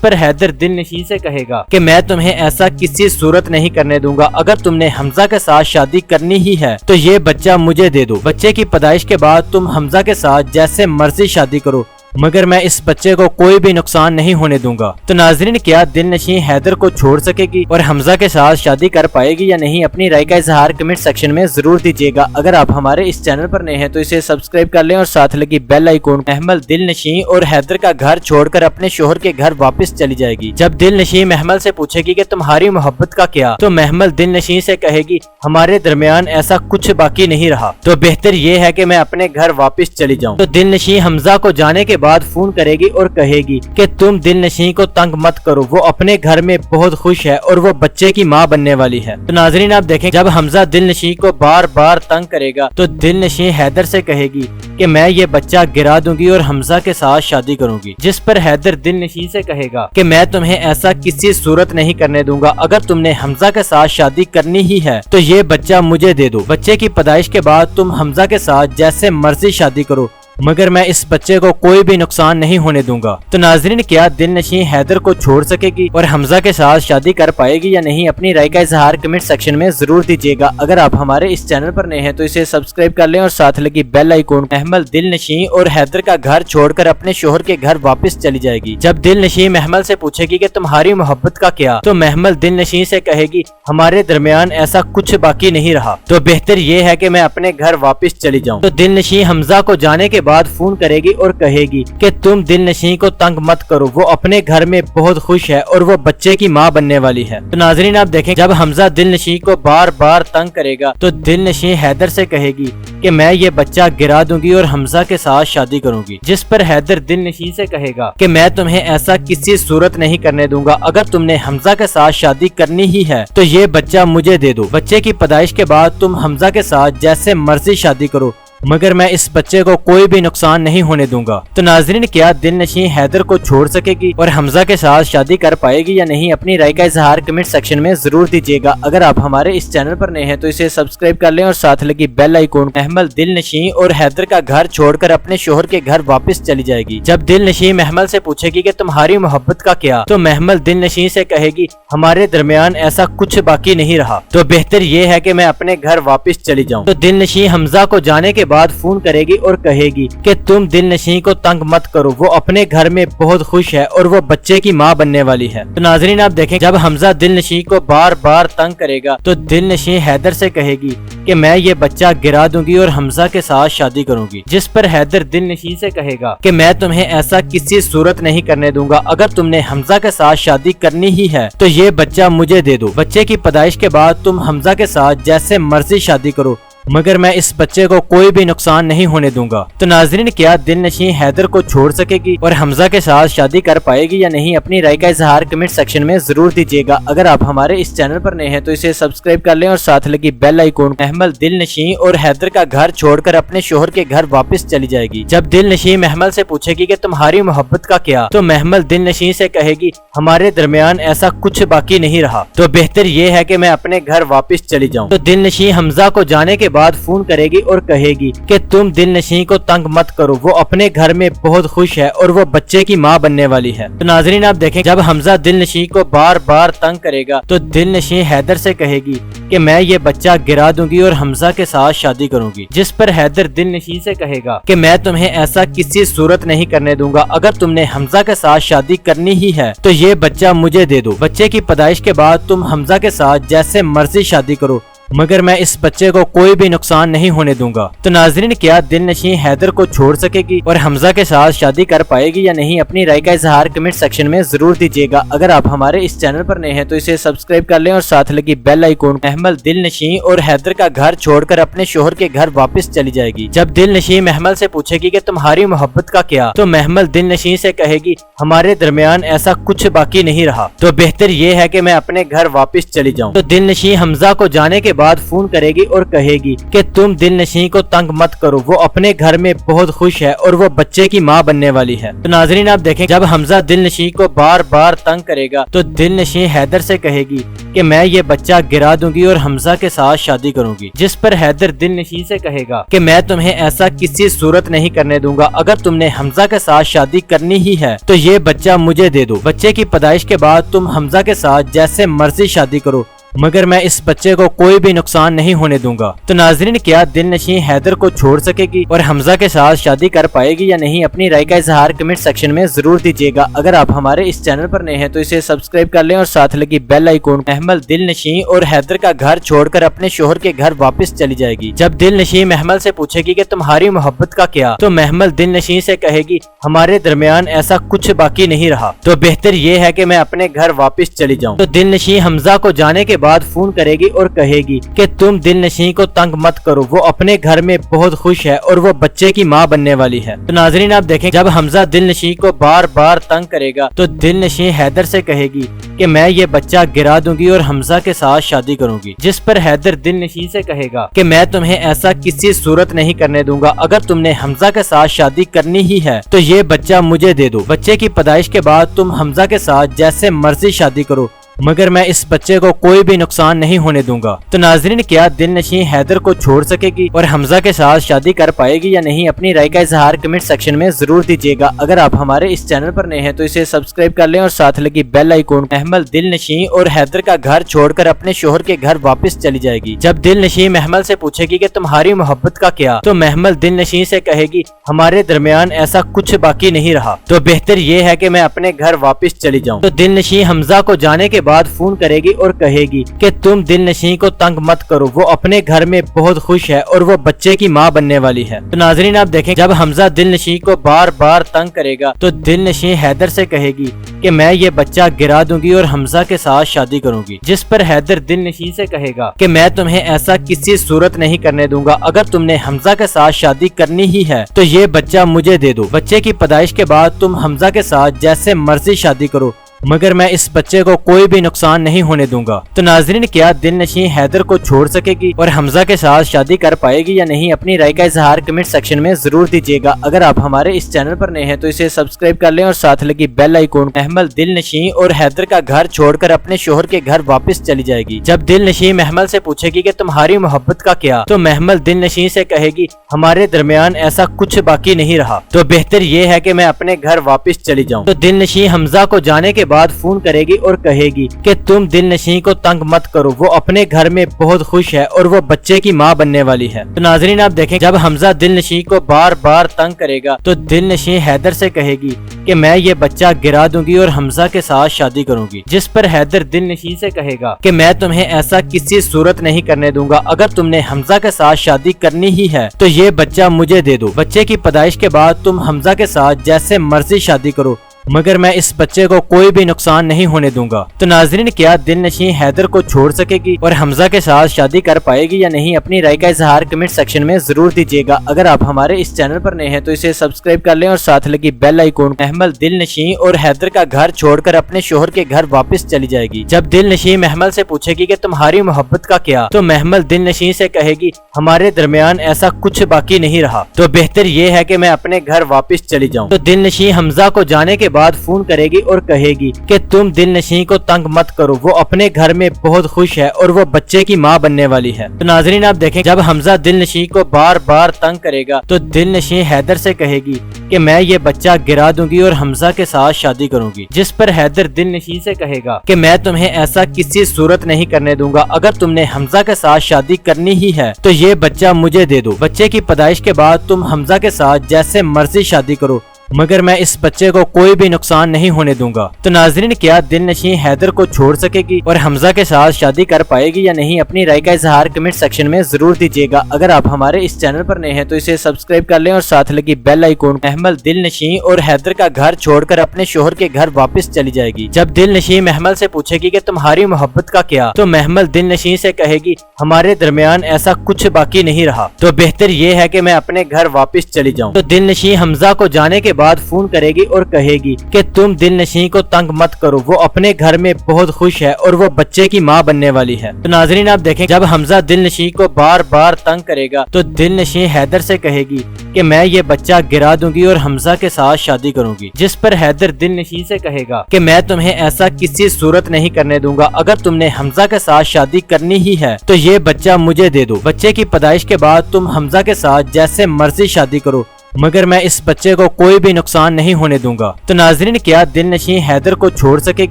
پر حیدر دل نشیں سے کہے گا کہ میں تمہیں ایسا کسی صورت نہیں کرنے دوں گا، اگر تم نے حمزہ کے ساتھ شادی کرنی ہی ہے تو یہ بچہ مجھے دے دو۔ بچے کی پیدائش کے بعد تم حمزہ کے ساتھ جیسے مرضی شادی کرو، مگر میں اس بچے کو کوئی بھی نقصان نہیں ہونے دوں گا۔ تو ناظرین، کیا دل نشیں حیدر کو چھوڑ سکے گی اور حمزہ کے ساتھ شادی کر پائے گی یا نہیں؟ اپنی رائے کا اظہار کمنٹ سیکشن میں ضرور دیجیے گا۔ اگر آپ ہمارے اس چینل پر نئے ہیں تو اسے سبسکرائب کر لیں اور ساتھ لگی بیل آئیکن۔ محمل دل نشیں اور حیدر کا گھر چھوڑ کر اپنے شوہر کے گھر واپس چلی جائے گی۔ جب دل نشیں محمل سے پوچھے گی کہ تمہاری محبت کا کیا، تو محمل دل نشیں سے کہے گی ہمارے درمیان ایسا کچھ باقی نہیں رہا، تو بہتر یہ ہے کہ میں اپنے گھر واپس چلی جاؤں۔ تو دل نشیں حمزہ کو جانے کے بعد فون کرے گی اور کہے گی کہ تم دل نشیں کو تنگ مت کرو، وہ اپنے گھر میں بہت خوش ہے اور وہ بچے کی ماں بننے والی ہے۔ تو ناظرین، آپ دیکھیں جب حمزہ دل نشیں کو بار بار تنگ کرے گا تو دل نشیں حیدر سے کہے گی کہ میں یہ بچہ گرا دوں گی اور حمزہ کے ساتھ شادی کروں گی، جس پر حیدر دل نشیں سے کہے گا کہ میں تمہیں ایسا کسی صورت نہیں کرنے دوں گا، اگر تم نے حمزہ کے ساتھ شادی کرنی ہی ہے تو یہ بچہ مجھے دے دو۔ بچے کی پیدائش کے بعد تم حمزہ کے ساتھ جیسے مرضی شادی کرو، مگر میں اس بچے کو کوئی بھی نقصان نہیں ہونے دوں گا۔ تو ناظرین، کیا دل نشیں حیدر کو چھوڑ سکے گی اور حمزہ کے ساتھ شادی کر پائے گی یا نہیں؟ اپنی رائے کا اظہار کمنٹ سیکشن میں ضرور دیجیے گا۔ اگر آپ ہمارے اس چینل پر نئے ہیں تو اسے سبسکرائب کر لیں اور ساتھ لگی بیل آئیکن۔ محمل دل نشیں اور حیدر کا گھر چھوڑ کر اپنے شوہر کے گھر واپس چلی جائے گی۔ جب دل نشیں محمل سے پوچھے گی کہ تمہاری محبت کا کیا، تو محمل دل نشیں سے کہے گی ہمارے درمیان ایسا کچھ باقی نہیں رہا، تو بہتر یہ ہے کہ میں اپنے گھر واپس چلی جاؤں۔ تو دل نشیں حمزہ کو جانے کے بعد فون کرے گی اور کہے گی کہ تم دل نشیں کو تنگ مت کرو، وہ اپنے گھر میں بہت خوش ہے اور وہ بچے کی ماں بننے والی ہے۔ تو ناظرین، آپ دیکھیں جب حمزہ دل نشیں کو بار بار تنگ کرے گا تو دل نشیں حیدر سے کہے گی کہ میں یہ بچہ گرا دوں گی اور حمزہ کے ساتھ شادی کروں گی، جس پر حیدر دل نشیں سے کہے گا کہ میں تمہیں ایسا کسی صورت نہیں کرنے دوں گا، اگر تم نے حمزہ کے ساتھ شادی کرنی ہی ہے تو یہ بچہ مجھے دے دو۔ بچے کی پیدائش کے بعد تم حمزہ کے ساتھ جیسے مرضی شادی کرو، مگر میں اس بچے کو کوئی بھی نقصان نہیں ہونے دوں گا۔ تو ناظرین، کیا دل نشیں حیدر کو چھوڑ سکے گی اور حمزہ کے ساتھ شادی کر پائے گی یا نہیں؟ اپنی رائے کا اظہار کمنٹ سیکشن میں ضرور دیجیے گا۔ اگر آپ ہمارے اس چینل پر نئے ہیں تو اسے سبسکرائب کر لیں اور ساتھ لگی بیل آئیکن۔ محمل دل نشیں اور حیدر کا گھر چھوڑ کر اپنے شوہر کے گھر واپس چلی جائے گی۔ جب دل نشیں محمل سے پوچھے گی کہ تمہاری محبت کا کیا، تو محمل دل نشیں سے کہے گی ہمارے درمیان ایسا کچھ باقی نہیں رہا، تو بہتر یہ ہے کہ میں اپنے گھر واپس چلی جاؤں۔ تو دل نشیں حمزہ کو جانے کے بعد فون کرے گی اور کہے گی کہ تم دل نشیں کو تنگ مت کرو، وہ اپنے گھر میں بہت خوش ہے اور وہ بچے کی ماں بننے والی ہے۔ تو ناظرین، آپ دیکھیں جب حمزہ دل نشیں کو بار بار تنگ کرے گا تو دل نشیں حیدر سے کہے گی کہ میں یہ بچہ گرا دوں گی اور حمزہ کے ساتھ شادی کروں گی، جس پر حیدر دل نشیں سے کہے گا کہ میں تمہیں ایسا کسی صورت نہیں کرنے دوں گا، اگر تم نے حمزہ کے ساتھ شادی کرنی ہی ہے تو یہ بچہ مجھے دے دو۔ بچے کی پیدائش کے بعد تم حمزہ کے ساتھ جیسے مرضی شادی کرو، مگر میں اس بچے کو کوئی بھی نقصان نہیں ہونے دوں گا۔ تو ناظرین، کیا دل نشیں حیدر کو چھوڑ سکے گی اور حمزہ کے ساتھ شادی کر پائے گی یا نہیں؟ اپنی رائے کا اظہار کمنٹ سیکشن میں ضرور دیجیے گا۔ اگر آپ ہمارے اس چینل پر نئے ہیں تو اسے سبسکرائب کر لیں اور ساتھ لگی بیل آئیکن۔ محمل دل نشیں اور حیدر کا گھر چھوڑ کر اپنے شوہر کے گھر واپس چلی جائے گی۔ جب دل نشیں محمل سے پوچھے گی کہ تمہاری محبت کا کیا، تو محمل دل نشیں سے کہے گی ہمارے درمیان ایسا کچھ باقی نہیں رہا، تو بہتر یہ ہے کہ میں اپنے گھر واپس چلی جاؤں۔ تو دل نشیں حمزہ کو جانے کے بعد فون کرے گی اور کہے گی کہ تم دل نشیں کو تنگ مت کرو، وہ اپنے گھر میں بہت خوش ہے اور وہ بچے کی ماں بننے والی ہے۔ تو ناظرین، آپ دیکھیں جب حمزہ دل نشیں کو بار بار تنگ کرے گا تو دل نشیں حیدر سے کہے گی کہ میں یہ بچہ گرا دوں گی اور حمزہ کے ساتھ شادی کروں گی، جس پر حیدر دل نشیں سے کہے گا کہ میں تمہیں ایسا کسی صورت نہیں کرنے دوں گا، اگر تم نے حمزہ کے ساتھ شادی کرنی ہی ہے تو یہ بچہ مجھے دے دو۔ بچے کی پیدائش کے بعد تم حمزہ کے ساتھ جیسے مرضی شادی کرو، مگر میں اس بچے کو کوئی بھی نقصان نہیں ہونے دوں گا۔ تو ناظرین، کیا دل نشیں حیدر کو چھوڑ سکے گی اور حمزہ کے ساتھ شادی کر پائے گی یا نہیں؟ اپنی رائے کا اظہار کمنٹ سیکشن میں ضرور دیجیے گا۔ اگر آپ ہمارے اس چینل پر نئے ہیں تو اسے سبسکرائب کر لیں اور ساتھ لگی بیل آئیکن۔ محمل دل نشیں اور حیدر کا گھر چھوڑ کر اپنے شوہر کے گھر واپس چلی جائے گی۔ جب دل نشیں محمل سے پوچھے گی کہ تمہاری محبت کا کیا، تو محمل دل نشیں سے کہے گی ہمارے درمیان ایسا کچھ باقی نہیں رہا، تو بہتر یہ ہے کہ میں اپنے گھر واپس چلی جاؤں۔ تو دل نشیں حمزہ کو جانے کے بعد فون کرے گی اور کہے گی کہ تم دل نشیں کو تنگ مت کرو، وہ اپنے گھر میں بہت خوش ہے اور وہ بچے کی ماں بننے والی ہے۔ تو ناظرین، آپ دیکھیں جب حمزہ دل نشیں کو بار بار تنگ کرے گا تو دل نشیں حیدر سے کہے گی کہ میں یہ بچہ گرا دوں گی اور حمزہ کے ساتھ شادی کروں گی، جس پر حیدر دل نشیں سے کہے گا کہ میں تمہیں ایسا کسی صورت نہیں کرنے دوں گا، اگر تم نے حمزہ کے ساتھ شادی کرنی ہی ہے تو یہ بچہ مجھے دے دو۔ بچے کی پیدائش کے بعد تم حمزہ کے ساتھ جیسے مرضی شادی کرو، مگر میں اس بچے کو کوئی بھی نقصان نہیں ہونے دوں گا۔ تو ناظرین، کیا دل نشیں حیدر کو چھوڑ سکے گی اور حمزہ کے ساتھ شادی کر پائے گی یا نہیں؟ اپنی رائے کا اظہار کمنٹ سیکشن میں ضرور دیجیے گا۔ اگر آپ ہمارے اس چینل پر نئے ہیں تو اسے سبسکرائب کر لیں اور ساتھ لگی بیل آئیکن۔ محمل دل نشیں اور حیدر کا گھر چھوڑ کر اپنے شوہر کے گھر واپس چلی جائے گی۔ جب دل نشیں محمل سے پوچھے گی کہ تمہاری محبت کا کیا، تو محمل دل نشیں سے کہے گی ہمارے درمیان ایسا کچھ باقی نہیں رہا، تو بہتر یہ ہے کہ میں اپنے گھر واپس چلی جاؤں۔ تو دل نشیں حمزہ کو جانے کے بعد فون کرے گی اور کہے گی کہ تم دل نشیں کو تنگ مت کرو، وہ اپنے گھر میں بہت خوش ہے اور وہ بچے کی ماں بننے والی ہے۔ تو ناظرین، آپ دیکھیں جب حمزہ دل نشیں کو بار بار تنگ کرے گا تو دل نشیں حیدر سے کہے گی کہ میں یہ بچہ گرا دوں گی اور حمزہ کے ساتھ شادی کروں گی، جس پر حیدر دل نشیں سے کہے گا کہ میں تمہیں ایسا کسی صورت نہیں کرنے دوں گا، اگر تم نے حمزہ کے ساتھ شادی کرنی ہی ہے تو یہ بچہ مجھے دے دو۔ بچے کی پیدائش کے بعد تم حمزہ کے ساتھ جیسے مرضی شادی کرو، مگر میں اس بچے کو کوئی بھی نقصان نہیں ہونے دوں گا۔ تو ناظرین، کیا دل نشیں حیدر کو چھوڑ سکے گی اور حمزہ کے ساتھ شادی کر پائے گی یا نہیں؟ اپنی رائے کا اظہار کمنٹ سیکشن میں ضرور دیجیے گا۔ اگر آپ ہمارے اس چینل پر نئے ہیں تو اسے سبسکرائب کر لیں اور ساتھ لگی بیل آئیکن۔ محمل دل نشیں اور حیدر کا گھر چھوڑ کر اپنے شوہر کے گھر واپس چلی جائے گی۔ جب دل نشیں محمل سے پوچھے گی کہ تمہاری محبت کا کیا، تو محمل دل نشیں سے کہے گی ہمارے درمیان ایسا کچھ باقی نہیں رہا، تو بہتر یہ ہے کہ میں اپنے گھر واپس چلی جاؤں۔ تو دل نشیں حمزہ کو جانے کے بعد فون کرے گی اور کہے گی کہ تم دل نشیں کو تنگ مت کرو، وہ اپنے گھر میں بہت خوش ہے اور وہ بچے کی ماں بننے والی ہے۔ تو ناظرین، آپ دیکھیں جب حمزہ دل نشیں کو بار بار تنگ کرے گا تو دل نشیں حیدر سے کہے گی کہ میں یہ بچہ گرا دوں گی اور حمزہ کے ساتھ شادی کروں گی، جس پر حیدر دل نشیں سے کہے گا کہ میں تمہیں ایسا کسی صورت نہیں کرنے دوں گا، اگر تم نے حمزہ کے ساتھ شادی کرنی ہی ہے تو یہ بچہ مجھے دے دو۔ بچے کی پیدائش کے بعد تم حمزہ کے ساتھ جیسے مرضی شادی کرو، مگر میں اس بچے کو کوئی بھی نقصان نہیں ہونے دوں گا۔ تو ناظرین، کیا دل نشیں حیدر کو چھوڑ سکے گی اور حمزہ کے ساتھ شادی کر پائے گی یا نہیں؟ اپنی رائے کا اظہار کمنٹ سیکشن میں ضرور دیجیے گا۔ اگر آپ ہمارے اس چینل پر نئے ہیں تو اسے سبسکرائب کر لیں اور ساتھ لگی بیل آئیکن۔ محمل دل نشیں اور حیدر کا گھر چھوڑ کر اپنے شوہر کے گھر واپس چلی جائے گی۔ جب دل نشیں محمل سے پوچھے گی کہ تمہاری محبت کا کیا، تو محمل دل نشیں سے کہے گی ہمارے درمیان ایسا کچھ باقی نہیں رہا، تو بہتر یہ ہے کہ میں اپنے گھر واپس چلی جاؤں۔ تو دل نشیں حمزہ کو جانے کے بعد فون کرے گی اور کہے گی کہ تم دل نشیں کو تنگ مت کرو، وہ اپنے گھر میں بہت خوش ہے اور وہ بچے کی ماں بننے والی ہے۔ تو ناظرین، آپ دیکھیں جب حمزہ دل نشیں کو بار بار تنگ کرے گا تو دل نشیں حیدر سے کہے گی کہ میں یہ بچہ گرا دوں گی اور حمزہ کے ساتھ شادی کروں گی، جس پر حیدر دل نشیں سے کہے گا کہ میں تمہیں ایسا کسی صورت نہیں کرنے دوں گا، اگر تم نے حمزہ کے ساتھ شادی کرنی ہی ہے تو یہ بچہ مجھے دے دو۔ بچے کی پیدائش کے بعد تم حمزہ کے ساتھ جیسے مرضی شادی کرو، مگر میں اس بچے کو کوئی بھی نقصان نہیں ہونے دوں گا۔ تو ناظرین، کیا دل نشیں حیدر کو چھوڑ سکے گی اور حمزہ کے ساتھ شادی کر پائے گی یا نہیں؟ اپنی رائے کا اظہار کمنٹ سیکشن میں ضرور دیجیے گا۔ اگر آپ ہمارے اس چینل پر نئے ہیں تو اسے سبسکرائب کر لیں اور ساتھ لگی بیل آئیکن۔ محمل دل نشیں اور حیدر کا گھر چھوڑ کر اپنے شوہر کے گھر واپس چلی جائے گی۔ جب دل نشیں محمل سے پوچھے گی کہ تمہاری محبت کا کیا، تو محمل دل نشیں سے کہے گی ہمارے درمیان ایسا کچھ باقی نہیں رہا، تو بہتر یہ ہے کہ میں اپنے گھر واپس چلی جاؤں۔ تو دل نشیں حمزہ کو جانے کے بعد فون کرے گی اور کہے گی کہ تم دل نشیں کو تنگ مت کرو، وہ اپنے گھر میں بہت خوش ہے اور وہ بچے کی ماں بننے والی ہے۔ تو ناظرین، آپ دیکھیں جب حمزہ دل نشیں کو بار بار تنگ کرے گا تو دل نشیں حیدر سے کہے گی کہ میں یہ بچہ گرا دوں گی اور حمزہ کے ساتھ شادی کروں گی، جس پر حیدر دل نشیں سے کہے گا کہ میں تمہیں ایسا کسی صورت نہیں کرنے دوں گا، اگر تم نے حمزہ کے ساتھ شادی کرنی ہی ہے تو یہ بچہ مجھے دے دو۔ بچے کی پیدائش کے بعد تم حمزہ کے ساتھ جیسے مرضی شادی کرو، مگر میں اس بچے کو کوئی بھی نقصان نہیں ہونے دوں گا۔ تو ناظرین، کیا دل نشیں حیدر کو چھوڑ سکے گی اور حمزہ کے ساتھ شادی کر پائے گی یا نہیں؟ اپنی رائے کا اظہار کمنٹ سیکشن میں ضرور دیجیے گا۔ اگر آپ ہمارے اس چینل پر نئے ہیں تو اسے سبسکرائب کر لیں اور ساتھ لگی بیل آئیکن۔ محمل دل نشیں اور حیدر کا گھر چھوڑ کر اپنے شوہر کے گھر واپس چلی جائے گی۔ جب دل نشیں محمل سے پوچھے گی کہ تمہاری محبت کا کیا، تو محمل دل نشیں سے کہے گی ہمارے درمیان ایسا کچھ باقی نہیں رہا، تو بہتر یہ ہے کہ میں اپنے گھر واپس چلی جاؤں۔ تو دل نشیں حمزہ کو جانے کے بعد فون کرے گی اور کہے گی کہ تم دل نشیں کو تنگ مت کرو، وہ اپنے گھر میں بہت خوش ہے اور وہ بچے کی ماں بننے والی ہے۔ تو ناظرین، آپ دیکھیں جب حمزہ دل نشیں کو بار بار تنگ کرے گا تو دل نشیں حیدر سے کہے گی کہ میں یہ بچہ گرا دوں گی اور حمزہ کے ساتھ شادی کروں گی، جس پر حیدر دل نشیں سے کہے گا کہ میں تمہیں ایسا کسی صورت نہیں کرنے دوں گا، اگر تم نے حمزہ کے ساتھ شادی کرنی ہی ہے تو یہ بچہ مجھے دے دو۔ بچے کی پیدائش کے بعد تم حمزہ کے ساتھ جیسے مرضی شادی کرو، مگر میں اس بچے کو کوئی بھی نقصان نہیں ہونے دوں گا۔ تو ناظرین، کیا دل نشیں حیدر کو چھوڑ سکے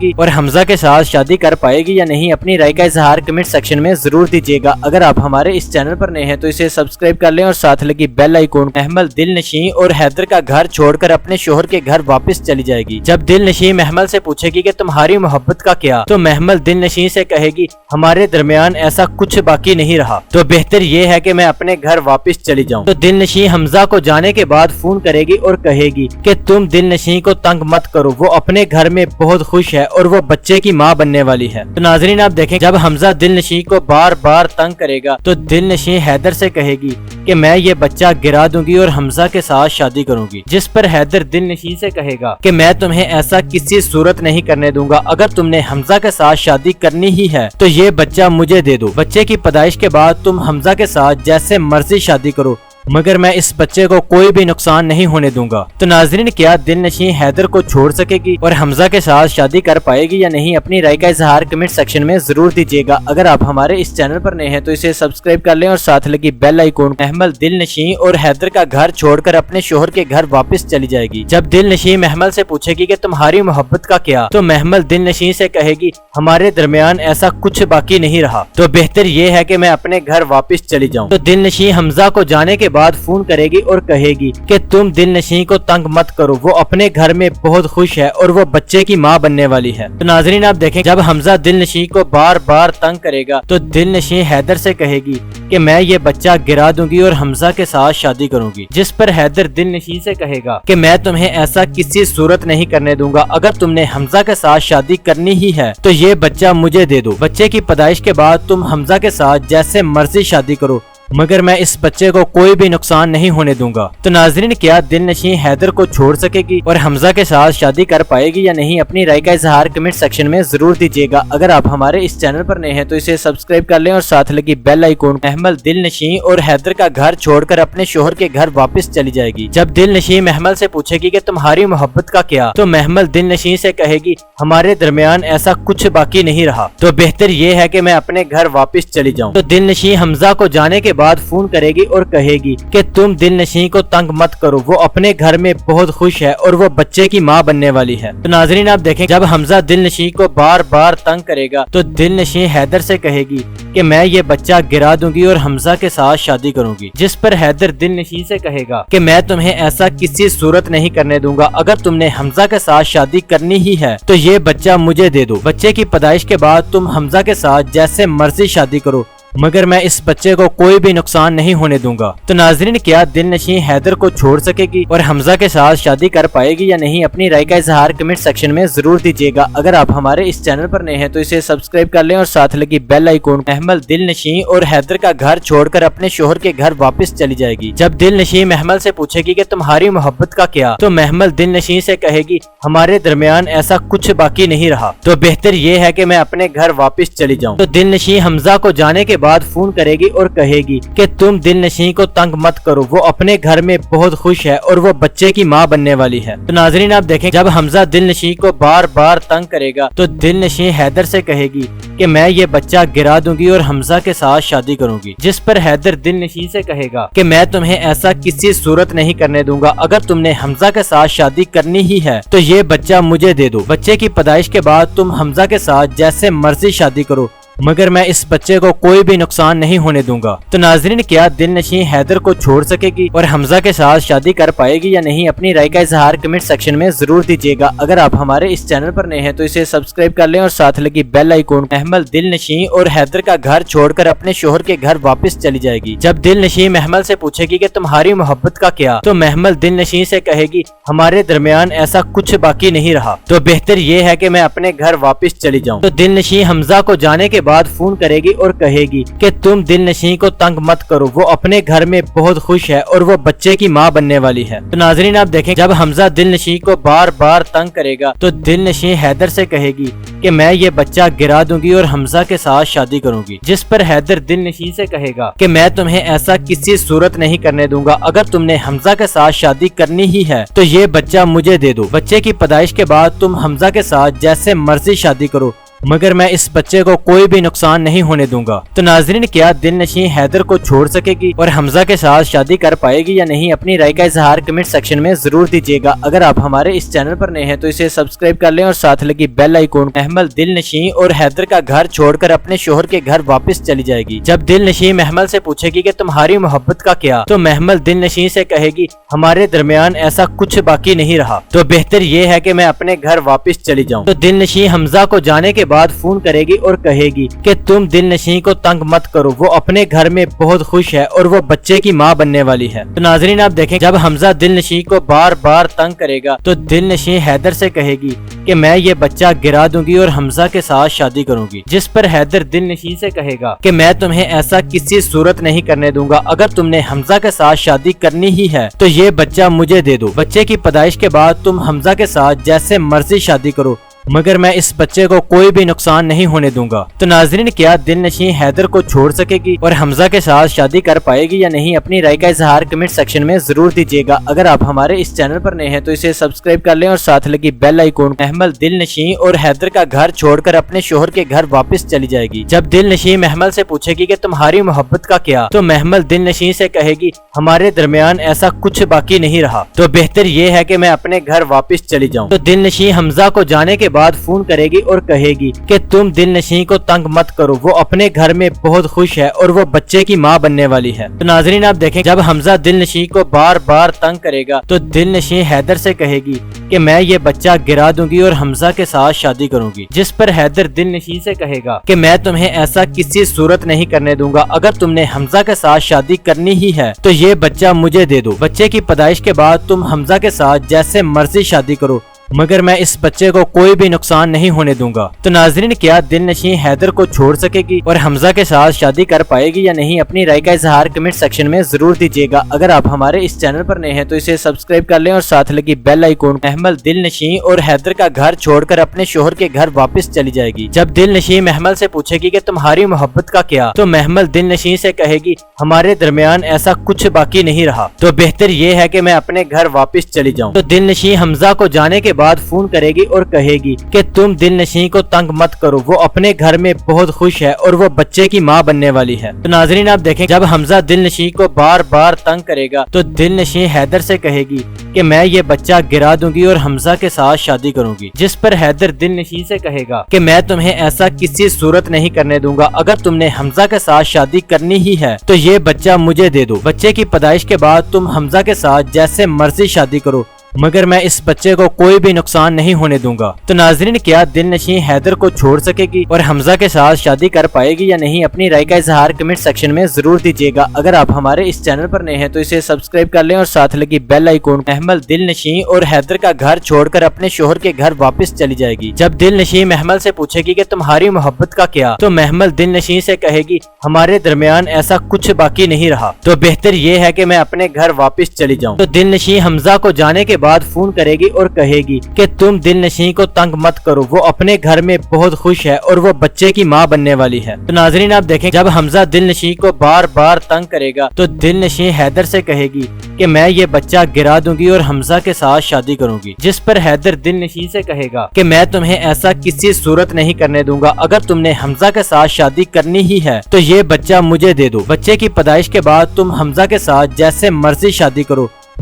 گی اور حمزہ کے ساتھ شادی کر پائے گی یا نہیں؟ اپنی رائے کا اظہار کمنٹ سیکشن میں ضرور دیجیے گا۔ اگر آپ ہمارے اس چینل پر نئے ہیں تو اسے سبسکرائب کر لیں اور ساتھ لگی بیل آئیکن۔ محمل دل نشیں اور حیدر کا گھر چھوڑ کر اپنے شوہر کے گھر واپس چلی جائے گی۔ جب دل نشیں محمل سے پوچھے گی کہ تمہاری محبت کا کیا، تو محمل دل نشیں سے کہے گی ہمارے درمیان ایسا کچھ باقی نہیں رہا، تو بہتر یہ ہے کہ میں اپنے گھر واپس چلی جاؤں۔ تو دل نشیں حمزہ کو جانے کے بعد فون کرے گی اور کہے گی کہ تم دل نشیں کو تنگ مت کرو، وہ اپنے گھر میں بہت خوش ہے اور وہ بچے کی ماں بننے والی ہے۔ تو ناظرین، آپ دیکھیں جب حمزہ دل نشیں کو بار بار تنگ کرے گا تو دل نشیں حیدر سے کہے گی کہ میں یہ بچہ گرا دوں گی اور حمزہ کے ساتھ شادی کروں گی، جس پر حیدر دل نشیں سے کہے گا کہ میں تمہیں ایسا کسی صورت نہیں کرنے دوں گا، اگر تم نے حمزہ کے ساتھ شادی کرنی ہی ہے تو یہ بچہ مجھے دے دو۔ بچے کی پیدائش کے بعد تم حمزہ کے ساتھ جیسے مرضی شادی کرو، مگر میں اس بچے کو کوئی بھی نقصان نہیں ہونے دوں گا۔ تو ناظرین، کیا دل نشیں حیدر کو چھوڑ سکے گی اور حمزہ کے ساتھ شادی کر پائے گی یا نہیں؟ اپنی رائے کا اظہار کمنٹ سیکشن میں ضرور دیجیے گا۔ اگر آپ ہمارے اس چینل پر نئے ہیں تو اسے سبسکرائب کر لیں اور ساتھ لگی بیل آئیکن۔ محمل دل نشیں اور حیدر کا گھر چھوڑ کر اپنے شوہر کے گھر واپس چلی جائے گی۔ جب دل نشیں محمل سے پوچھے گی کہ تمہاری محبت کا کیا، تو محمل دل نشیں سے کہے گی ہمارے درمیان ایسا کچھ باقی نہیں رہا، تو بہتر یہ ہے کہ میں اپنے گھر واپس چلی جاؤں۔ تو دل نشیں حمزہ کو جانے کے بعد فون کرے گی اور کہے گی کہ تم دل نشیں کو تنگ مت کرو، وہ اپنے گھر میں بہت خوش ہے اور وہ بچے کی ماں بننے والی ہے۔ تو ناظرین، آپ دیکھیں جب حمزہ دل نشیں کو بار بار تنگ کرے گا تو دل نشیں حیدر سے کہے گی کہ میں یہ بچہ گرا دوں گی اور حمزہ کے ساتھ شادی کروں گی، جس پر حیدر دل نشیں سے کہے گا کہ میں تمہیں ایسا کسی صورت نہیں کرنے دوں گا، اگر تم نے حمزہ کے ساتھ شادی کرنی ہی ہے تو یہ بچہ مجھے دے دو۔ بچے کی پیدائش کے بعد تم حمزہ کے ساتھ جیسے مرضی شادی کرو، مگر میں اس بچے کو کوئی بھی نقصان نہیں ہونے دوں گا۔ تو ناظرین، کیا دل نشیں حیدر کو چھوڑ سکے گی اور حمزہ کے ساتھ شادی کر پائے گی یا نہیں؟ اپنی رائے کا اظہار کمنٹ سیکشن میں ضرور دیجیے گا۔ اگر آپ ہمارے اس چینل پر نئے ہیں تو اسے سبسکرائب کر لیں اور ساتھ لگی بیل آئیکن۔ محمل دل نشیں اور حیدر کا گھر چھوڑ کر اپنے شوہر کے گھر واپس چلی جائے گی۔ جب دل نشیں محمل سے پوچھے گی کہ تمہاری محبت کا کیا، تو محمل دل نشیں سے کہے گی ہمارے درمیان ایسا کچھ باقی نہیں رہا، تو بہتر یہ ہے کہ میں اپنے گھر واپس چلی جاؤں۔ تو دل نشیں حمزہ کو جانے کے بعد فون کرے گی اور کہے گی کہ تم دل نشیں کو تنگ مت کرو، وہ اپنے گھر میں بہت خوش ہے اور وہ بچے کی ماں بننے والی ہے۔ تو ناظرین، آپ دیکھیں جب حمزہ دل نشیں کو بار بار تنگ کرے گا تو دل نشیں حیدر سے کہے گی کہ میں یہ بچہ گرا دوں گی اور حمزہ کے ساتھ شادی کروں گی، جس پر حیدر دل نشیں سے کہے گا کہ میں تمہیں ایسا کسی صورت نہیں کرنے دوں گا، اگر تم نے حمزہ کے ساتھ شادی کرنی ہی ہے تو یہ بچہ مجھے دے دو۔ بچے کی پیدائش کے بعد تم حمزہ کے ساتھ جیسے مرضی شادی کرو، مگر میں اس بچے کو کوئی بھی نقصان نہیں ہونے دوں گا۔ تو ناظرین، کیا دل نشیں حیدر کو چھوڑ سکے گی اور حمزہ کے ساتھ شادی کر پائے گی یا نہیں؟ اپنی رائے کا اظہار کمنٹ سیکشن میں ضرور دیجیے گا۔ اگر آپ ہمارے اس چینل پر نئے ہیں تو اسے سبسکرائب کر لیں اور ساتھ لگی بیل آئیکن۔ محمل دل نشیں اور حیدر کا گھر چھوڑ کر اپنے شوہر کے گھر واپس چلی جائے گی۔ جب دل نشیں محمل سے پوچھے گی کہ تمہاری محبت کا کیا، تو محمل دل نشیں سے کہے گی ہمارے درمیان ایسا کچھ باقی نہیں رہا، تو بہتر یہ ہے کہ میں اپنے گھر واپس چلی جاؤں۔ تو دل نشیں حمزہ کو جانے کے بعد فون کرے گی اور کہے گی کہ تم دل نشیں کو تنگ مت کرو، وہ اپنے گھر میں بہت خوش ہے اور وہ بچے کی ماں بننے والی ہے۔ تو ناظرین، آپ دیکھیں جب حمزہ دل نشیں کو بار بار تنگ کرے گا تو دل نشیں حیدر سے کہے گی کہ میں یہ بچہ گرا دوں گی اور حمزہ کے ساتھ شادی کروں گی، جس پر حیدر دل نشیں سے کہے گا کہ میں تمہیں ایسا کسی صورت نہیں کرنے دوں گا، اگر تم نے حمزہ کے ساتھ شادی کرنی ہی ہے تو یہ بچہ مجھے دے دو۔ بچے کی پیدائش کے بعد تم حمزہ کے ساتھ جیسے مرضی شادی کرو، مگر میں اس بچے کو کوئی بھی نقصان نہیں ہونے دوں گا۔ تو ناظرین، کیا دل نشیں حیدر کو چھوڑ سکے گی اور حمزہ کے ساتھ شادی کر پائے گی یا نہیں؟ اپنی رائے کا اظہار کمنٹ سیکشن میں ضرور دیجیے گا۔ اگر آپ ہمارے اس چینل پر نئے ہیں تو اسے سبسکرائب کر لیں اور ساتھ لگی بیل آئیکن۔ محمل دل نشیں اور حیدر کا گھر چھوڑ کر اپنے شوہر کے گھر واپس چلی جائے گی۔ جب دل نشیں محمل سے پوچھے گی کہ تمہاری محبت کا کیا، تو محمل دل نشیں سے کہے گی ہمارے درمیان ایسا کچھ باقی نہیں رہا، تو بہتر یہ ہے کہ میں اپنے گھر واپس چلی جاؤں۔ تو دل نشیں حمزہ کو جانے کے بعد فون کرے گی اور کہے گی کہ تم دل نشیں کو تنگ مت کرو، وہ اپنے گھر میں بہت خوش ہے اور وہ بچے کی ماں بننے والی ہے۔ تو ناظرین، آپ دیکھیں جب حمزہ دل نشیں کو بار بار تنگ کرے گا تو دل نشیں حیدر سے کہے گی کہ میں یہ بچہ گرا دوں گی اور حمزہ کے ساتھ شادی کروں گی، جس پر حیدر دل نشیں سے کہے گا کہ میں تمہیں ایسا کسی صورت نہیں کرنے دوں گا، اگر تم نے حمزہ کے ساتھ شادی کرنی ہی ہے تو یہ بچہ مجھے دے دو۔ بچے کی پیدائش کے بعد تم حمزہ کے ساتھ جیسے مرضی شادی کرو، مگر میں اس بچے کو کوئی بھی نقصان نہیں ہونے دوں گا۔ تو ناظرین، کیا دل نشیں حیدر کو چھوڑ سکے گی اور حمزہ کے ساتھ شادی کر پائے گی یا نہیں؟ اپنی رائے کا اظہار کمنٹ سیکشن میں ضرور دیجیے گا۔ اگر آپ ہمارے اس چینل پر نئے ہیں تو اسے سبسکرائب کر لیں اور ساتھ لگی بیل آئیکن۔ محمل دل نشیں اور حیدر کا گھر چھوڑ کر اپنے شوہر کے گھر واپس چلی جائے گی۔ جب دل نشیں محمل سے پوچھے گی کہ تمہاری محبت کا کیا، تو محمل دل نشیں سے کہے گی ہمارے درمیان ایسا کچھ باقی نہیں رہا، تو بہتر یہ ہے کہ میں اپنے گھر واپس چلی جاؤں۔ تو دل نشیں حمزہ کو جانے کے بعد فون کرے گی اور کہے گی کہ تم دل نشیں کو تنگ مت کرو، وہ اپنے گھر میں بہت خوش ہے اور وہ بچے کی ماں بننے والی ہے۔ تو ناظرین، آپ دیکھیں جب حمزہ دل نشیں کو بار بار تنگ کرے گا تو دل نشیں حیدر سے کہے گی کہ میں یہ بچہ گرا دوں گی اور حمزہ کے ساتھ شادی کروں گی، جس پر حیدر دل نشیں سے کہے گا کہ میں تمہیں ایسا کسی صورت نہیں کرنے دوں گا، اگر تم نے حمزہ کے ساتھ شادی کرنی ہی ہے تو یہ بچہ مجھے دے دو۔ بچے کی پیدائش کے بعد تم حمزہ کے ساتھ جیسے مرضی شادی کرو، مگر میں اس بچے کو کوئی بھی نقصان نہیں ہونے دوں گا۔ تو ناظرین، کیا دل نشیں حیدر کو چھوڑ سکے گی اور حمزہ کے ساتھ شادی کر پائے گی یا نہیں؟ اپنی رائے کا اظہار کمنٹ سیکشن میں ضرور دیجیے گا۔ اگر آپ ہمارے اس چینل پر نئے ہیں تو اسے سبسکرائب کر لیں اور ساتھ لگی بیل آئیکن۔ محمل دل نشیں اور حیدر کا گھر چھوڑ کر اپنے شوہر کے گھر واپس چلی جائے گی۔ جب دل نشیں محمل سے پوچھے گی کہ تمہاری محبت کا کیا، تو محمل دل نشیں سے کہے گی ہمارے درمیان ایسا کچھ باقی نہیں رہا، تو بہتر یہ ہے کہ میں اپنے گھر واپس چلی جاؤں۔ تو دل نشیں حمزہ کو جانے کے بعد فون کرے گی اور کہے گی کہ تم دل نشیں کو تنگ مت کرو، وہ اپنے گھر میں بہت خوش ہے اور وہ بچے کی ماں بننے والی ہے۔ تو ناظرین، آپ دیکھیں جب حمزہ دل نشیں کو بار بار تنگ کرے گا تو دل نشیں حیدر سے کہے گی کہ میں یہ بچہ گرا دوں گی اور حمزہ کے ساتھ شادی کروں گی، جس پر حیدر دل نشیں سے کہے گا کہ میں تمہیں ایسا کسی صورت نہیں کرنے دوں گا، اگر تم نے حمزہ کے ساتھ شادی کرنی ہی ہے تو یہ بچہ مجھے دے دو۔ بچے کی پیدائش کے بعد تم حمزہ کے ساتھ جیسے مرضی شادی کرو، مگر میں اس بچے کو کوئی بھی نقصان نہیں ہونے دوں گا۔ تو ناظرین، کیا دل نشیں حیدر کو چھوڑ سکے گی اور حمزہ کے ساتھ شادی کر پائے گی یا نہیں؟ اپنی رائے کا اظہار کمنٹ سیکشن میں ضرور دیجیے گا۔ اگر آپ ہمارے اس چینل پر نئے ہیں تو اسے سبسکرائب کر لیں اور ساتھ لگی بیل آئیکن۔ محمل دل نشیں اور حیدر کا گھر چھوڑ کر اپنے شوہر کے گھر واپس چلی جائے گی۔ جب دل نشیں محمل سے پوچھے گی کہ تمہاری محبت کا کیا، تو محمل دل نشیں سے کہے گی ہمارے درمیان ایسا کچھ باقی نہیں رہا، تو بہتر یہ ہے کہ میں اپنے گھر واپس چلی جاؤں۔ تو دل نشیں حمزہ کو جانے کے بعد فون کرے گی اور کہے گی کہ تم دل نشیں کو تنگ مت کرو، وہ اپنے گھر میں بہت خوش ہے اور وہ بچے کی ماں بننے والی ہے۔ تو ناظرین، آپ دیکھیں جب حمزہ دل نشیں کو بار بار تنگ کرے گا تو دل نشیں حیدر سے کہے گی کہ میں یہ بچہ گرا دوں گی اور حمزہ کے ساتھ شادی کروں گی، جس پر حیدر دل نشیں سے کہے گا کہ میں تمہیں ایسا کسی صورت نہیں کرنے دوں گا، اگر تم نے حمزہ کے ساتھ شادی کرنی ہی ہے تو یہ بچہ مجھے دے دو۔ بچے کی پیدائش کے بعد تم حمزہ کے ساتھ جیسے مرضی شادی کرو، مگر میں اس بچے کو کوئی بھی نقصان نہیں ہونے دوں گا۔ تو ناظرین، کیا دل نشیں حیدر کو چھوڑ سکے گی اور حمزہ کے ساتھ شادی کر پائے گی یا نہیں؟ اپنی رائے کا اظہار کمنٹ سیکشن میں ضرور دیجیے گا۔ اگر آپ ہمارے اس چینل پر نئے ہیں تو اسے سبسکرائب کر لیں اور ساتھ لگی بیل آئیکن۔ محمل دل نشیں اور حیدر کا گھر چھوڑ کر اپنے شوہر کے گھر واپس چلی جائے گی۔ جب دل نشیں محمل سے پوچھے گی کہ تمہاری محبت کا کیا، تو محمل دل نشیں سے کہے گی ہمارے درمیان ایسا کچھ باقی نہیں رہا، تو بہتر یہ ہے کہ میں اپنے گھر واپس چلی جاؤں۔ تو دل نشیں حمزہ کو جانے کے بعد فون کرے گی اور کہے گی کہ تم دل نشیں کو تنگ مت کرو، وہ اپنے گھر میں بہت خوش ہے اور وہ بچے کی ماں بننے والی ہے۔ تو ناظرین، آپ دیکھیں جب حمزہ دل نشیں کو بار بار تنگ کرے گا تو دل نشیں حیدر سے کہے گی کہ میں یہ بچہ گرا دوں گی اور حمزہ کے ساتھ شادی کروں گی، جس پر حیدر دل نشیں سے کہے گا کہ میں تمہیں ایسا کسی صورت نہیں کرنے دوں گا، اگر تم نے حمزہ کے ساتھ شادی کرنی ہی ہے تو یہ بچہ مجھے دے دو۔ بچے کی پیدائش کے بعد تم حمزہ کے ساتھ جیسے مرضی شادی کرو،